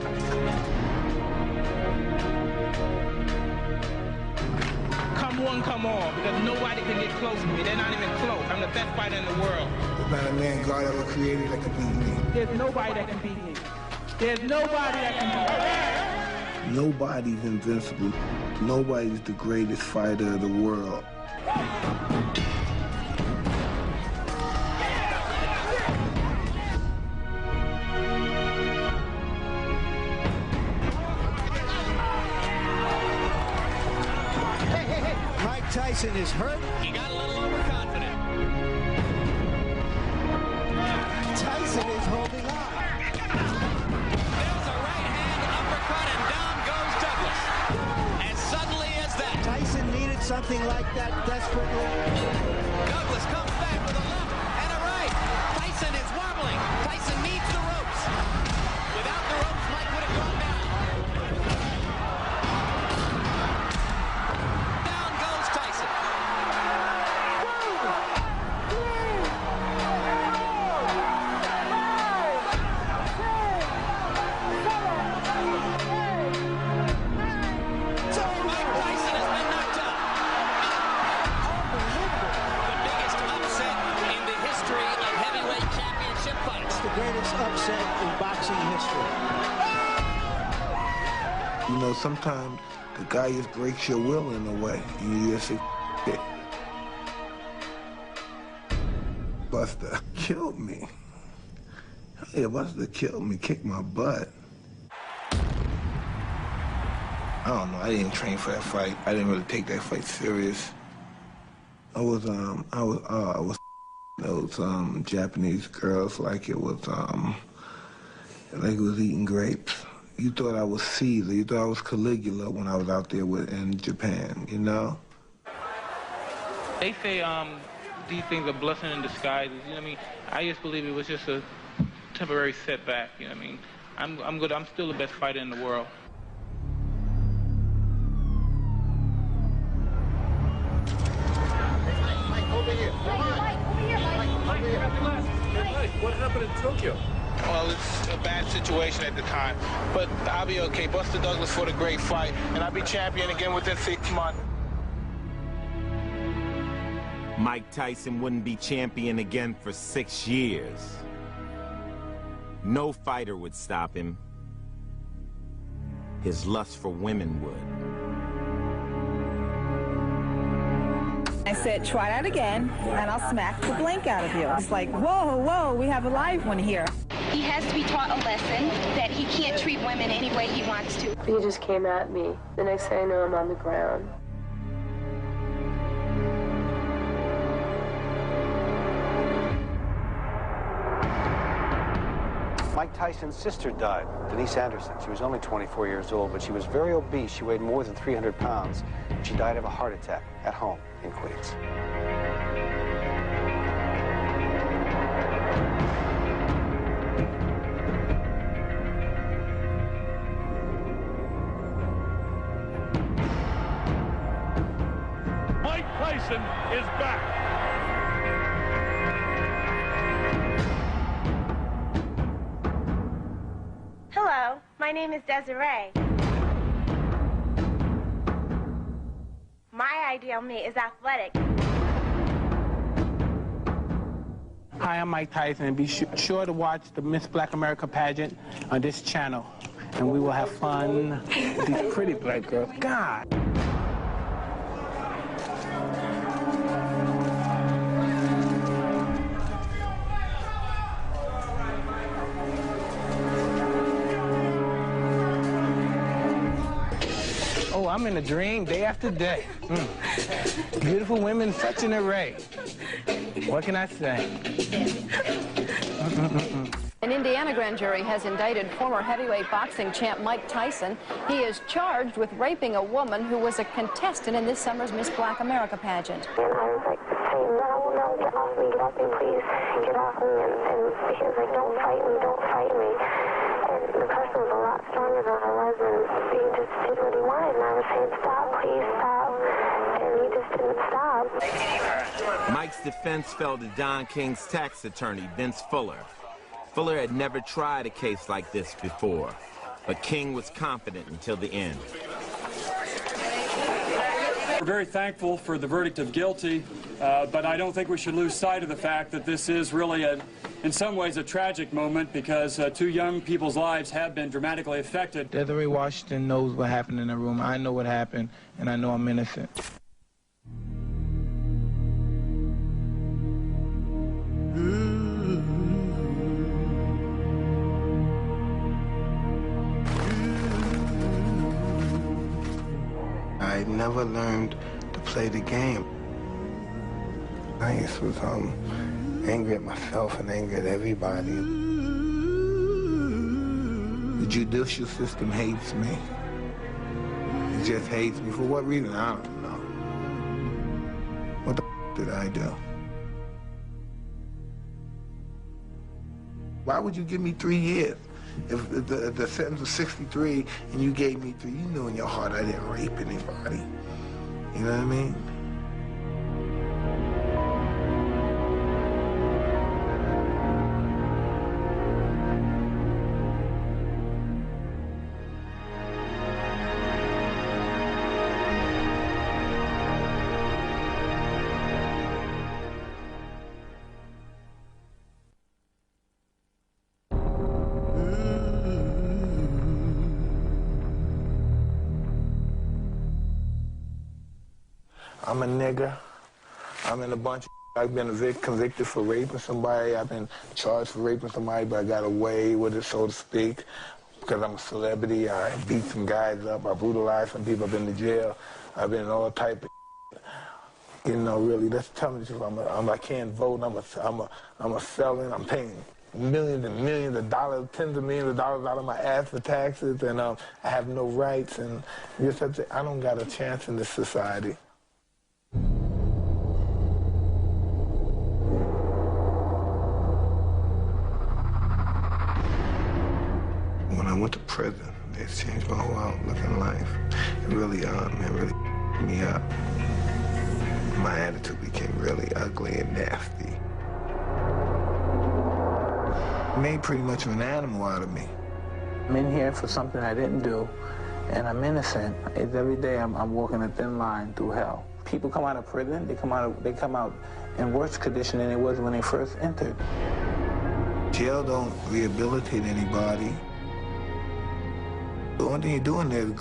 Come on, come on, because nobody can get close to me. They're not even close. I'm the best fighter in the world. There's not a man God ever created that can beat me. There's nobody that can beat me. There's nobody that can beat me. Nobody's invincible. Nobody's the greatest fighter of the world. Mike Tyson is hurt. He got a little overconfident. Tyson is holding on. There's a right hand uppercut, and down goes Douglas. As suddenly as that. Tyson needed something like that desperately. Douglas comes back with a left and a right. Tyson is wobbling. Tyson needs the ropes. Without the ropes, Mike would have gone down. Down goes Tyson. Mike Tyson has been knocked out. The biggest upset in the history of heavyweight championship fights. The greatest upset in boxing history. You know, sometimes the guy just breaks your will in a way, and you just say, it. Buster killed me. Yeah, Buster killed me, kicked my butt. I don't know, I didn't train for that fight. I didn't really take that fight serious. I was those Japanese girls like it was eating grapes. You thought I was Caesar, you thought I was Caligula when I was out there in Japan, you know? They say these things are blessing in disguise. You know what I mean? I just believe it was just a temporary setback. You know what I mean? I'm good. I'm still the best fighter in the world. What happened in Tokyo? Well, it's a bad situation at the time, but I'll be okay. Buster Douglas fought a great fight, and I'll be champion again within 6 months. Mike Tyson wouldn't be champion again for 6 years. No fighter would stop him. His lust for women would. I said, try that again, and I'll smack the blank out of you. It's like, whoa, whoa, we have a live one here. He has to be taught a lesson that he can't treat women any way he wants to. He just came at me. The next thing I know, I'm on the ground. Mike Tyson's sister died, Denise Anderson. She was only 24 years old, but she was very obese. She weighed more than 300 pounds. She died of a heart attack at home in Queens. Mike Tyson is back. Hello, my name is Desiree. My ideal mate is athletic. Hi, I'm Mike Tyson, and be sure to watch the Miss Black America pageant on this channel, and we will have fun with these pretty black girls. God. Oh, I'm in a dream day after day. Beautiful women, such an array. What can I say? An Indiana grand jury has indicted former heavyweight boxing champ Mike Tyson. He is charged with raping a woman who was a contestant in this summer's Miss Black America pageant. And I was like saying, no, get off me, please, get off me. And he was like, don't fight me. And the person was a lot stronger than I was, and he just did what he wanted. And I was saying, stop, please, stop. And he just didn't stop. Mike's defense fell to Don King's tax attorney, Vince Fuller. Fuller had never tried a case like this before, but King was confident until the end. We're very thankful for the verdict of guilty, but I don't think we should lose sight of the fact that this is really, in some ways, a tragic moment because 2 young people's lives have been dramatically affected. Desiree Washington knows what happened in the room. I know what happened, and I know I'm innocent. I never learned to play the game. I just was angry at myself and angry at everybody. The judicial system hates me. It just hates me. For what reason? I don't know. What the did I do? Why would you give me 3 years? If the sentence was 63 and you gave me 3, you knew in your heart I didn't rape anybody. You know what I mean? I'm a nigger. I'm in a bunch of I've been convicted for raping somebody. I've been charged for raping somebody, but I got away with it, so to speak, because I'm a celebrity. I beat some guys up. I brutalized some people. I've been to jail. I've been in all type of you know, really, that's telling you I can't vote. I'm a felon. I'm paying millions and millions of dollars, tens of millions of dollars out of my ass for taxes, and I have no rights, and just I don't got a chance in this society. When I went to prison, it changed my whole outlook in life. It really me up. My attitude became really ugly and nasty. It made pretty much of an animal out of me. I'm in here for something I didn't do, and I'm innocent. It's every day I'm walking a thin line through hell. People come out of prison, they come out in worse condition than they was when they first entered. Jail don't rehabilitate anybody. The only thing you're doing there is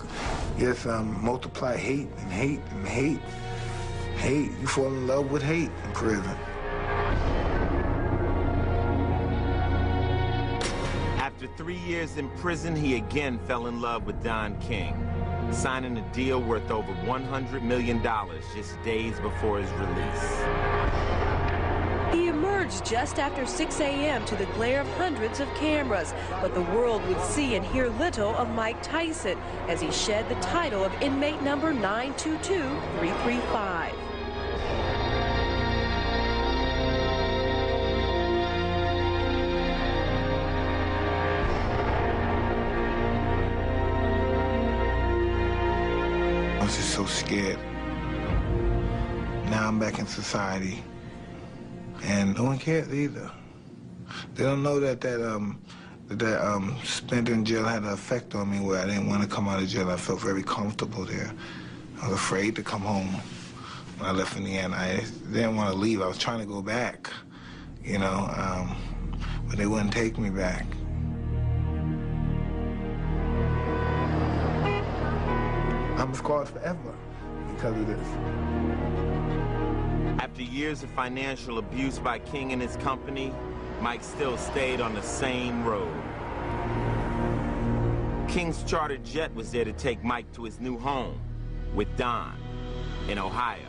just multiply hate and hate and hate. Hate. You fall in love with hate in prison. After 3 years in prison, he again fell in love with Don King, signing a deal worth over $100 million just days before his release. He emerged just after 6 a.m. to the glare of hundreds of cameras, but the world would see and hear little of Mike Tyson as he shed the title of inmate number 922335. I was just so scared. Now I'm back in society. And no one cares either. They don't know that spent in jail had an effect on me where I didn't want to come out of jail. I felt very comfortable there. I was afraid to come home when I left Indiana. I didn't want to leave. I was trying to go back, you know, but they wouldn't take me back. I'm scarred forever because of this. After years of financial abuse by King and his company, Mike still stayed on the same road. King's chartered jet was there to take Mike to his new home with Don in Ohio.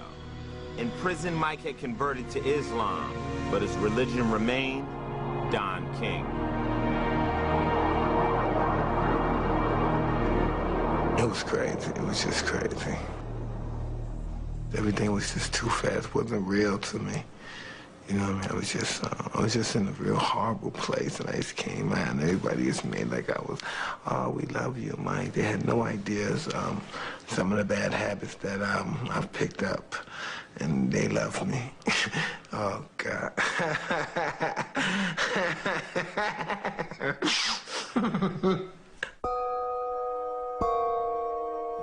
In prison, Mike had converted to Islam, but his religion remained Don King. It was crazy. It was just crazy. Everything was just too fast, wasn't real to me. You know what I mean? I was just in a real horrible place, and I just came out, and everybody just made like I was, oh, we love you, Mike. They had no ideas, some of the bad habits that I've picked up, and they love me. Oh, God.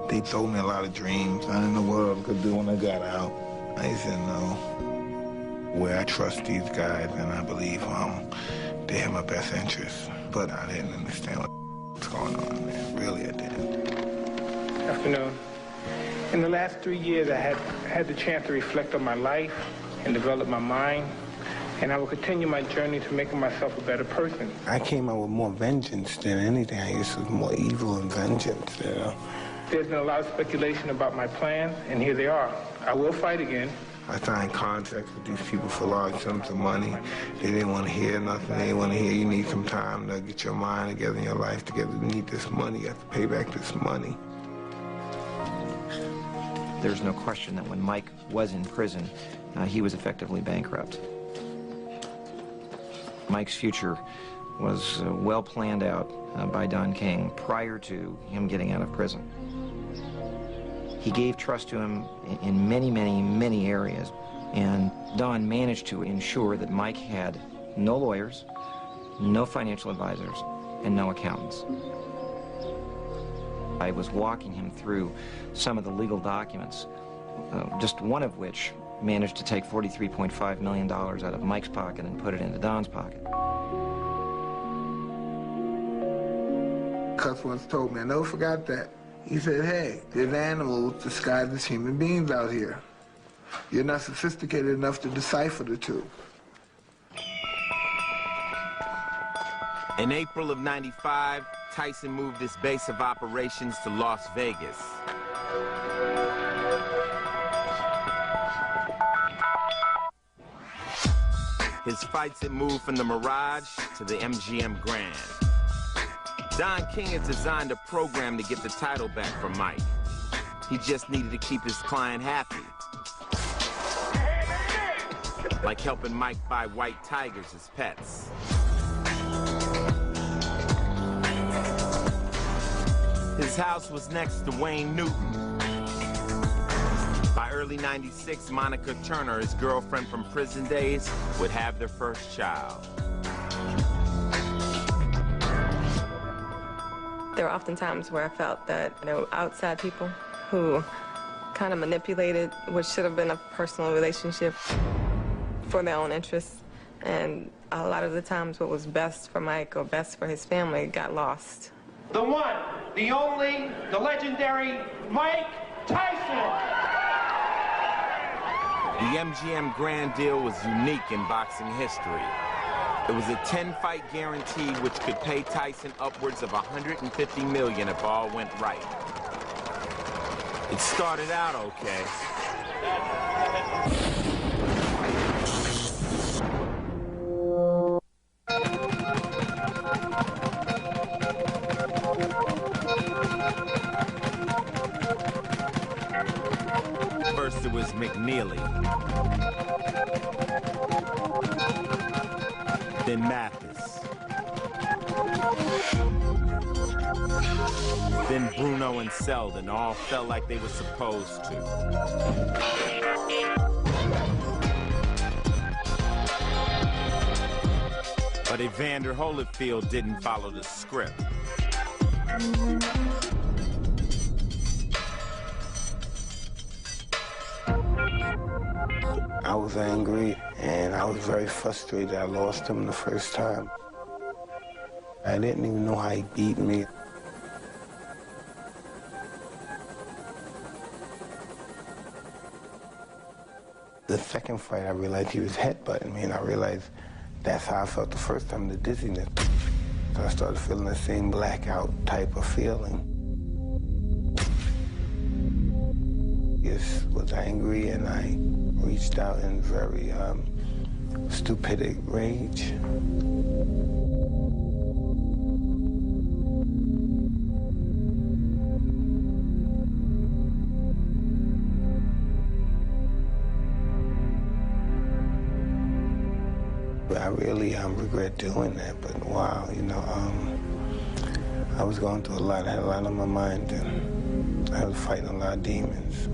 They told me a lot of dreams I didn't know what I could do when I got out. I just didn't know where I trust these guys, and I believe they have my best interests. But I didn't understand what's going on, man. Really, I didn't. Afternoon. In the last 3 years, I had the chance to reflect on my life and develop my mind, and I will continue my journey to making myself a better person. I came out with more vengeance than anything. I guess it was more evil and vengeance, you know. There's been a lot of speculation about my plans, and here they are. I will fight again. I signed contracts with these people for large sums of money. They didn't want to hear nothing. They didn't want to hear you need some time to get your mind together and your life together. You need this money. You have to pay back this money. There's no question that when Mike was in prison, he was effectively bankrupt. Mike's future was well planned out by Don King prior to him getting out of prison. He gave trust to him in many, many, many areas, and Don managed to ensure that Mike had no lawyers, no financial advisors, and no accountants. I was walking him through some of the legal documents, just one of which managed to take $43.5 million out of Mike's pocket and put it into Don's pocket. Cus once told me, I never forgot that. He said, hey, there's animals disguised as human beings out here. You're not sophisticated enough to decipher the two. In April of '95, Tyson moved his base of operations to Las Vegas. His fights had moved from the Mirage to the MGM Grand. Don King had designed a program to get the title back from Mike. He just needed to keep his client happy. Like helping Mike buy white tigers as pets. His house was next to Wayne Newton. By early '96, Monica Turner, his girlfriend from prison days, would have their first child. There were often times where I felt that there were outside people who kind of manipulated what should have been a personal relationship for their own interests. And a lot of the times what was best for Mike or best for his family got lost. The one, the only, the legendary Mike Tyson! The MGM Grand deal was unique in boxing history. It was a 10-fight guarantee which could pay Tyson upwards of $150 million if all went right. It started out okay. First it was McNeely. Then Mathis. Then Bruno and Selden all felt like they were supposed to. But Evander Holyfield didn't follow the script. I was angry, and I was very frustrated. I lost him the first time. I didn't even know how he beat me. The second fight, I realized he was headbutting me, and I realized that's how I felt the first time, the dizziness. So I started feeling the same blackout type of feeling. Just was angry, and I reached out in very stupid rage. I really regret doing that, but wow, you know, I was going through a lot. I had a lot on my mind, and I was fighting a lot of demons.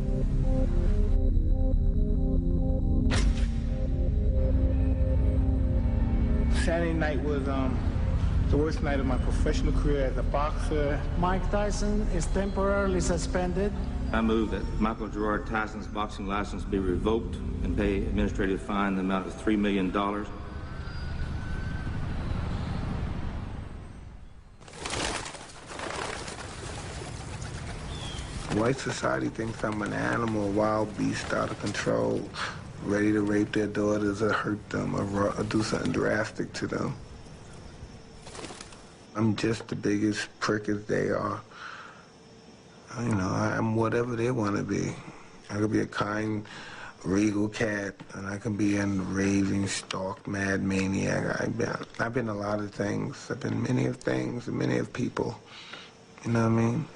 Saturday night was the worst night of my professional career as a boxer. Mike Tyson is temporarily suspended. I move that Michael Gerard Tyson's boxing license be revoked and pay administrative fine in the amount of $3 million. White society thinks I'm an animal, a wild beast out of control, ready to rape their daughters or hurt them or do something drastic to them. I'm just the biggest prick as they are. You know, I'm whatever they want to be. I could be a kind, regal cat, and I can be a raving, stalk, mad maniac. I've been a lot of things. I've been many of things and many of people. You know what I mean?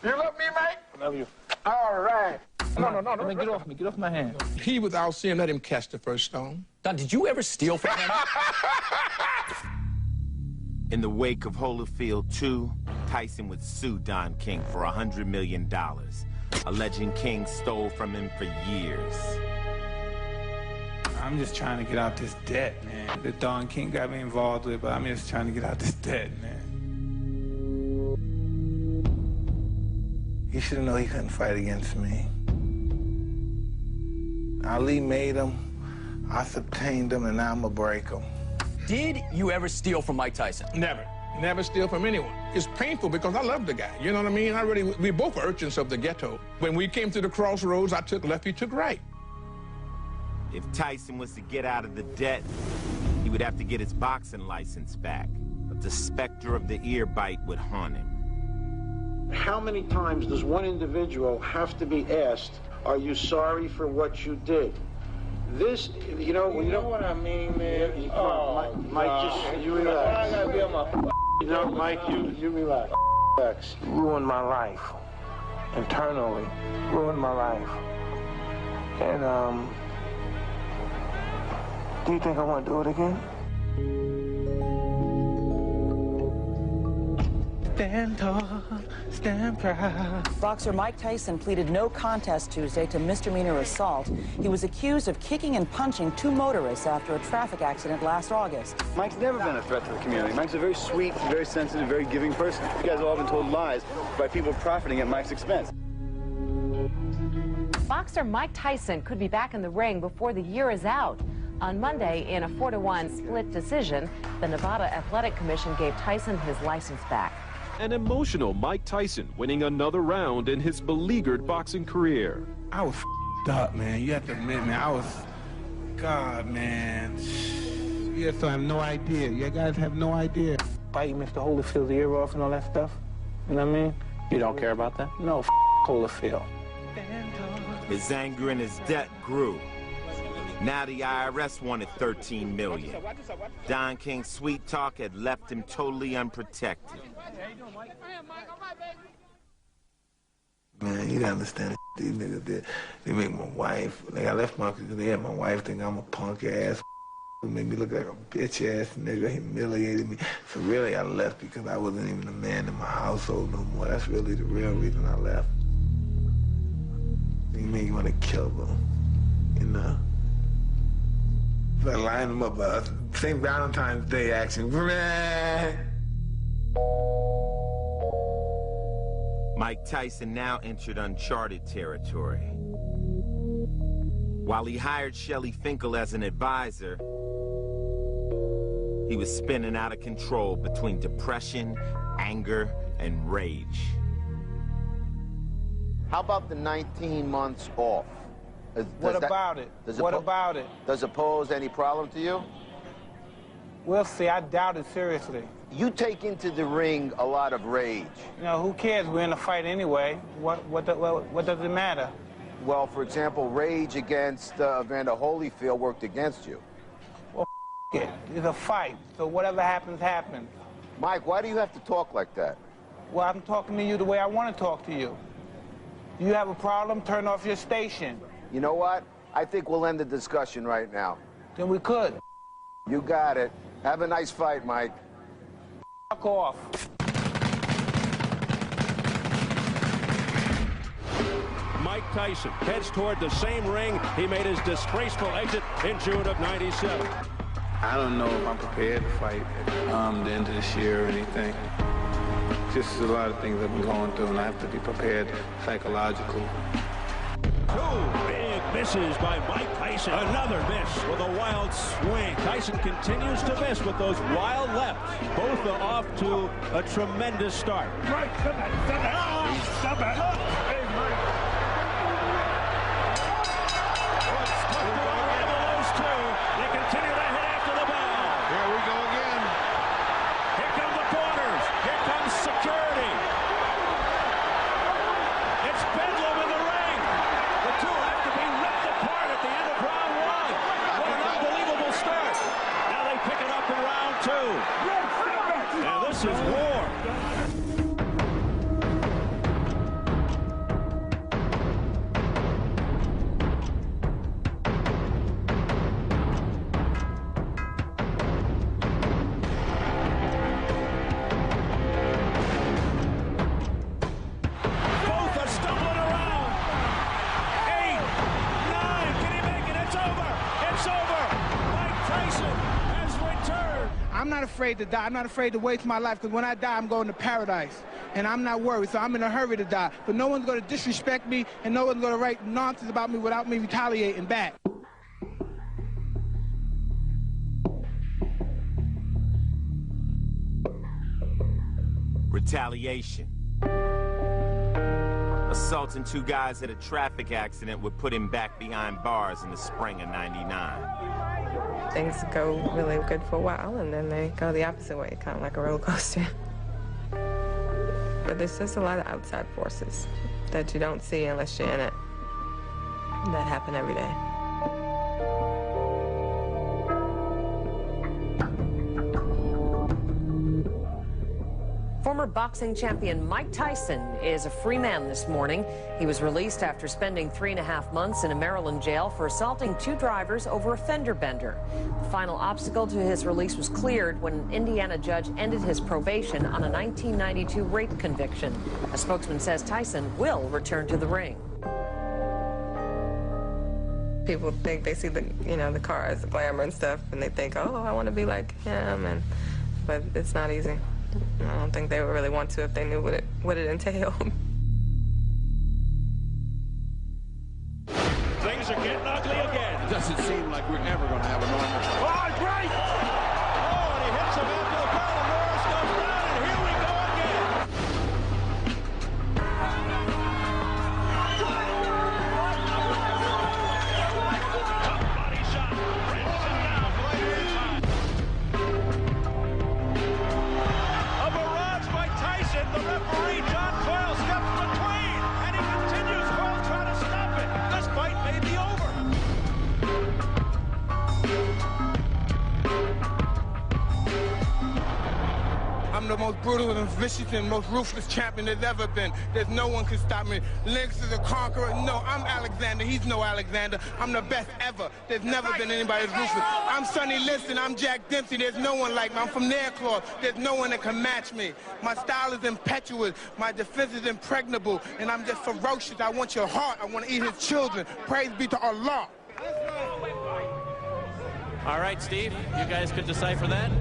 You love me, Mike? I love you. All right. No. Let me get off me. Get off my hand. He, without seeing, let him catch the first stone. Don, did you ever steal from him? In the wake of Holyfield 2, Tyson would sue Don King for $100 million, alleging King stole from him for years. I'm just trying to get out this debt, man. The Don King got me involved with, but I'm just trying to get out this debt, man. He should have known he couldn't fight against me. Ali made him, I subtained him, and now I'm gonna break him. Did you ever steal from Mike Tyson? Never. Never steal from anyone. It's painful because I love the guy. You know what I mean? We both are urchins of the ghetto. When we came to the crossroads, I took left, he took right. If Tyson was to get out of the debt, he would have to get his boxing license back. But the specter of the ear bite would haunt him. How many times does one individual have to be asked, are you sorry for what you did? This, you know what I mean, man? Mike, just, you relax. I gotta be on my you know, Mike, you relax. Relax. Ruined my life. Internally. Ruined my life. And, do you think I want to do it again? Stand tall, stand proud. Boxer Mike Tyson pleaded no contest Tuesday to misdemeanor assault. He was accused of kicking and punching two motorists after a traffic accident last August. Mike's never been a threat to the community. Mike's a very sweet, very sensitive, very giving person. You guys have all been told lies by people profiting at Mike's expense. Boxer Mike Tyson could be back in the ring before the year is out. On Monday, in a 4-1 split decision, the Nevada Athletic Commission gave Tyson his license back. An emotional Mike Tyson winning another round in his beleaguered boxing career. I was up, man. You have to admit, man. God, man. You guys have no idea. You guys have no idea. Biting Mr. Holyfield's ear off and all that stuff. You know what I mean? You don't care about that? No, Holyfield. His anger and his debt grew. Now the IRS wanted $13 million. Don King's sweet talk had left him totally unprotected. Man, you gotta understand these niggas did. They make my wife, like I left because they had my wife think I'm a punk ass. Made me look like a bitch ass nigga, humiliated me. So really I left because I wasn't even a man in my household no more. That's really the real reason I left. You mean you wanna kill them, you know? I line them up, St. Valentine's Day action. Mike Tyson now entered uncharted territory. While he hired Shelley Finkel as an advisor, he was spinning out of control between depression, anger, and rage. How about the 19 months off? What about it? What about it? Does it pose any problem to you? We'll see. I doubt it seriously. You take into the ring a lot of rage. You know, who cares? We're in a fight anyway. What does it matter? Well, for example, rage against Evander Holyfield worked against you. it. It's a fight, so whatever happens, happens. Mike, why do you have to talk like that? Well, I'm talking to you the way I want to talk to you. You have a problem, turn off your station. You know what? I think we'll end the discussion right now. Then we could. You got it. Have a nice fight, Mike. Fuck off. Mike Tyson heads toward the same ring he made his disgraceful exit in June of '97. I don't know if I'm prepared to fight at the end of this year or anything. Just a lot of things I've been going through, and I have to be prepared psychologically. Two big misses by Mike Tyson. Another miss with a wild swing. Tyson continues to miss with those wild lefts. Both are off to a tremendous start. Right, come on. Hey, Mike. They continue to hit after the ball. Here we go again. Here come the corners. Here comes security. It's bedlam in the ring. The two have to be ripped apart at the end of round one. What an unbelievable start. Now they pick it up in round two. Now this is war. I'm not afraid to die. I'm not afraid to waste my life, because when I die, I'm going to paradise. And I'm not worried, so I'm in a hurry to die. But no one's going to disrespect me, and no one's going to write nonsense about me without me retaliating back. Retaliation. Assaulting two guys at a traffic accident would put him back behind bars in the spring of '99. Things go really good for a while, and then they go the opposite way, kind of like a roller coaster. But there's just a lot of outside forces that you don't see unless you're in it, that happen every day. Former boxing champion Mike Tyson is a free man this morning. He was released after spending 3.5 months in a Maryland jail for assaulting two drivers over a fender bender. The final obstacle to his release was cleared when an Indiana judge ended his probation on a 1992 rape conviction. A spokesman says Tyson will return to the ring. People think they see the, the cars, the glamour and stuff, and they think, oh, I want to be like him, but it's not easy. I don't think they would really want to if they knew what it entailed. Things are getting ugly again. It doesn't seem like we're ever going to have a normal fight. Oh, great! Oh, and he hits him after the bell, and Norris goes down, and here we go again. Body shot, brings him down right inside. A barrage by Tyson. The referee, John Coyle, steps between, and he continues. Coyle trying to stop it. This fight may be over. I'm the most brutal and vicious and most ruthless champion there's ever been. There's no one can stop me. Lynx is a conqueror. No, I'm Alexander. He's no Alexander. I'm the best ever. There's never been anybody as ruthless. I'm Sonny Liston. I'm Jack Dempsey. There's no one like me. I'm from Nairclaw. There's no one that can match me. My style is impetuous. My defense is impregnable. And I'm just ferocious. I want your heart. I want to eat his children. Praise be to Allah. All right, Steve, you guys could decipher that.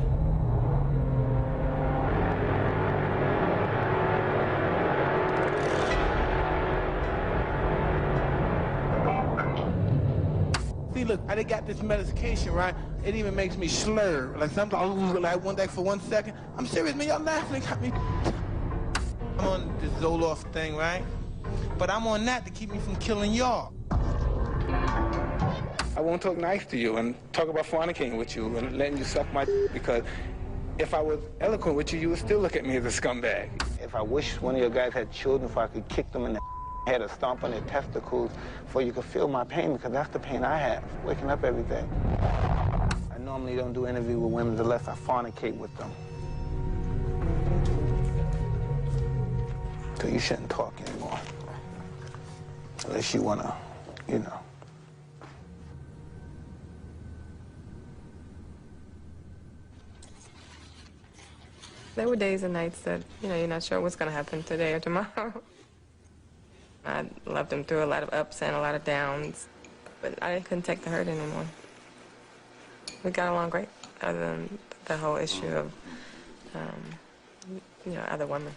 See, look, I got this medication, right? It even makes me slur. Like sometimes, like one day for 1 second. I'm serious, man. Y'all laughing. Got me. I'm on this Zoloft thing, right? But I'm on that to keep me from killing y'all. I won't talk nice to you and talk about fornicating with you and letting you suck my because if I was eloquent with you, you would still look at me as a scumbag. If I wish one of your guys had children, if I could kick them in the head or stomp on their testicles, for you could feel my pain, because that's the pain I have, waking up every day. I know normally don't do interviews with women unless I fornicate with them. So you shouldn't talk anymore. Unless you wanna, you know. There were days and nights that, you know, you're not sure what's gonna happen today or tomorrow. I loved him through a lot of ups and a lot of downs, but I couldn't take the hurt anymore. We got along great, other than the whole issue of, you know, other women.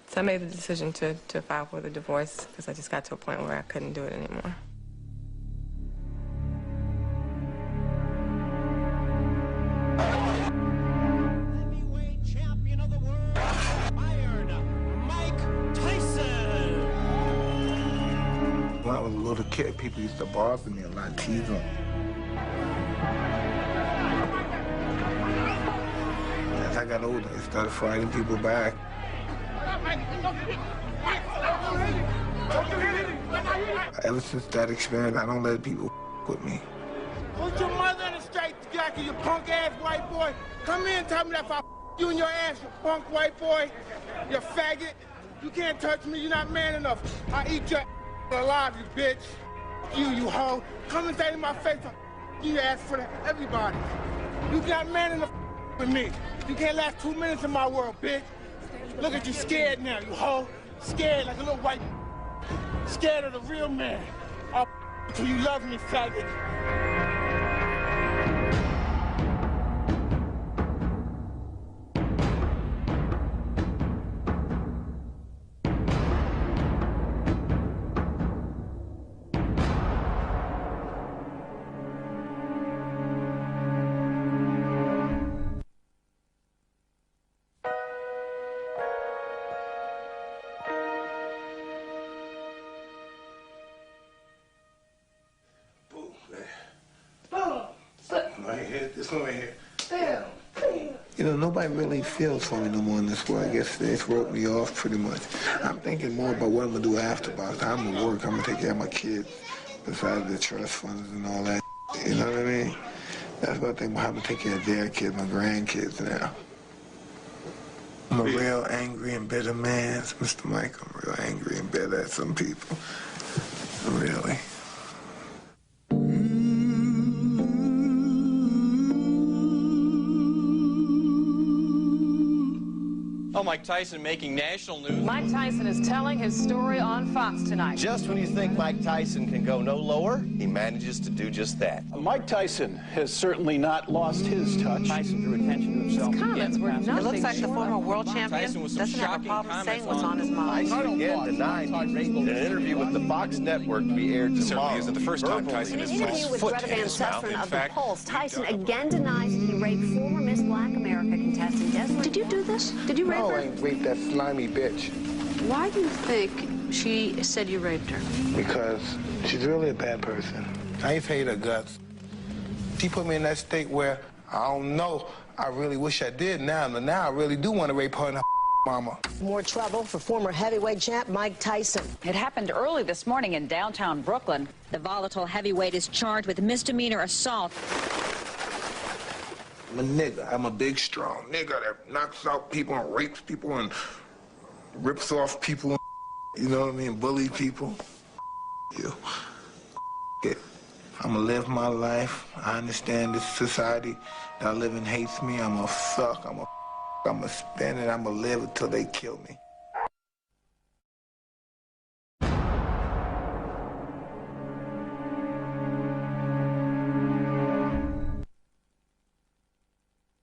So I made the decision to file for the divorce because I just got to a point where I couldn't do it anymore. Heavyweight champion of the world, Iron Mike Tyson. When I was a little kid, people used to bother me a lot, tease them. As I got older, I started fighting people back. Ever since that experience, I don't let people with me. Put your mother in a straight jacket, you punk-ass white boy. Come in and tell me that if I you in your ass, you punk white boy, you faggot. You can't touch me, you're not man enough. I eat your alive, you bitch. You hoe. Come and say to my face, you ass for everybody. You not man enough with me. You can't last 2 minutes in my world, bitch. Look at you scared now, you hoe. Scared like a little white. Scared of the real man. I'll till you love me, faggot. Right here, this one right here. Damn. You know, nobody really feels for me no more in this world. I guess they wrote me off pretty much. I'm thinking more about what I'm gonna do after box. I'm gonna work, I'm gonna take care of my kids, besides the trust funds and all that. You know what I mean? That's what I think about how I'm gonna take care of their kids, my grandkids now. I'm a real angry and bitter man, Mr. Mike. I'm real angry and bitter at some people. Really. Oh, Mike Tyson making national news. Mike Tyson is telling his story on Fox tonight. Just when you think Mike Tyson can go no lower, he manages to do just that. Mike Tyson has certainly not lost his touch. Tyson drew attention to himself. His comments were nothing. It looks like the former world champion doesn't have a problem saying what's on his mind. Tyson again denied in an interview with the Fox network to be aired tomorrow. Certainly isn't the first time Tyson has has put his his foot foot in in his mouth. In of fact, the polls, Tyson again denies that he raped former Miss Black America contestant Desiree. Did you do this? Did you rape No, her? I ain't raped that slimy bitch. Why do you think she said you raped her? Because she's really a bad person. I ain't hate her guts. She put me in that state where I don't know. I really wish I did now, but now I really do want to rape her and her mama. More trouble for former heavyweight champ Mike Tyson. It happened early this morning in downtown Brooklyn. The volatile heavyweight is charged with misdemeanor assault. I'm a nigga. I'm a big, strong nigga that knocks out people and rapes people and rips off people. You know what I mean? Bully people. You. I'm gonna live my life. I understand this society that I live in hates me. I'm gonna suck. I'm gonna spend it. I'm gonna live until they kill me.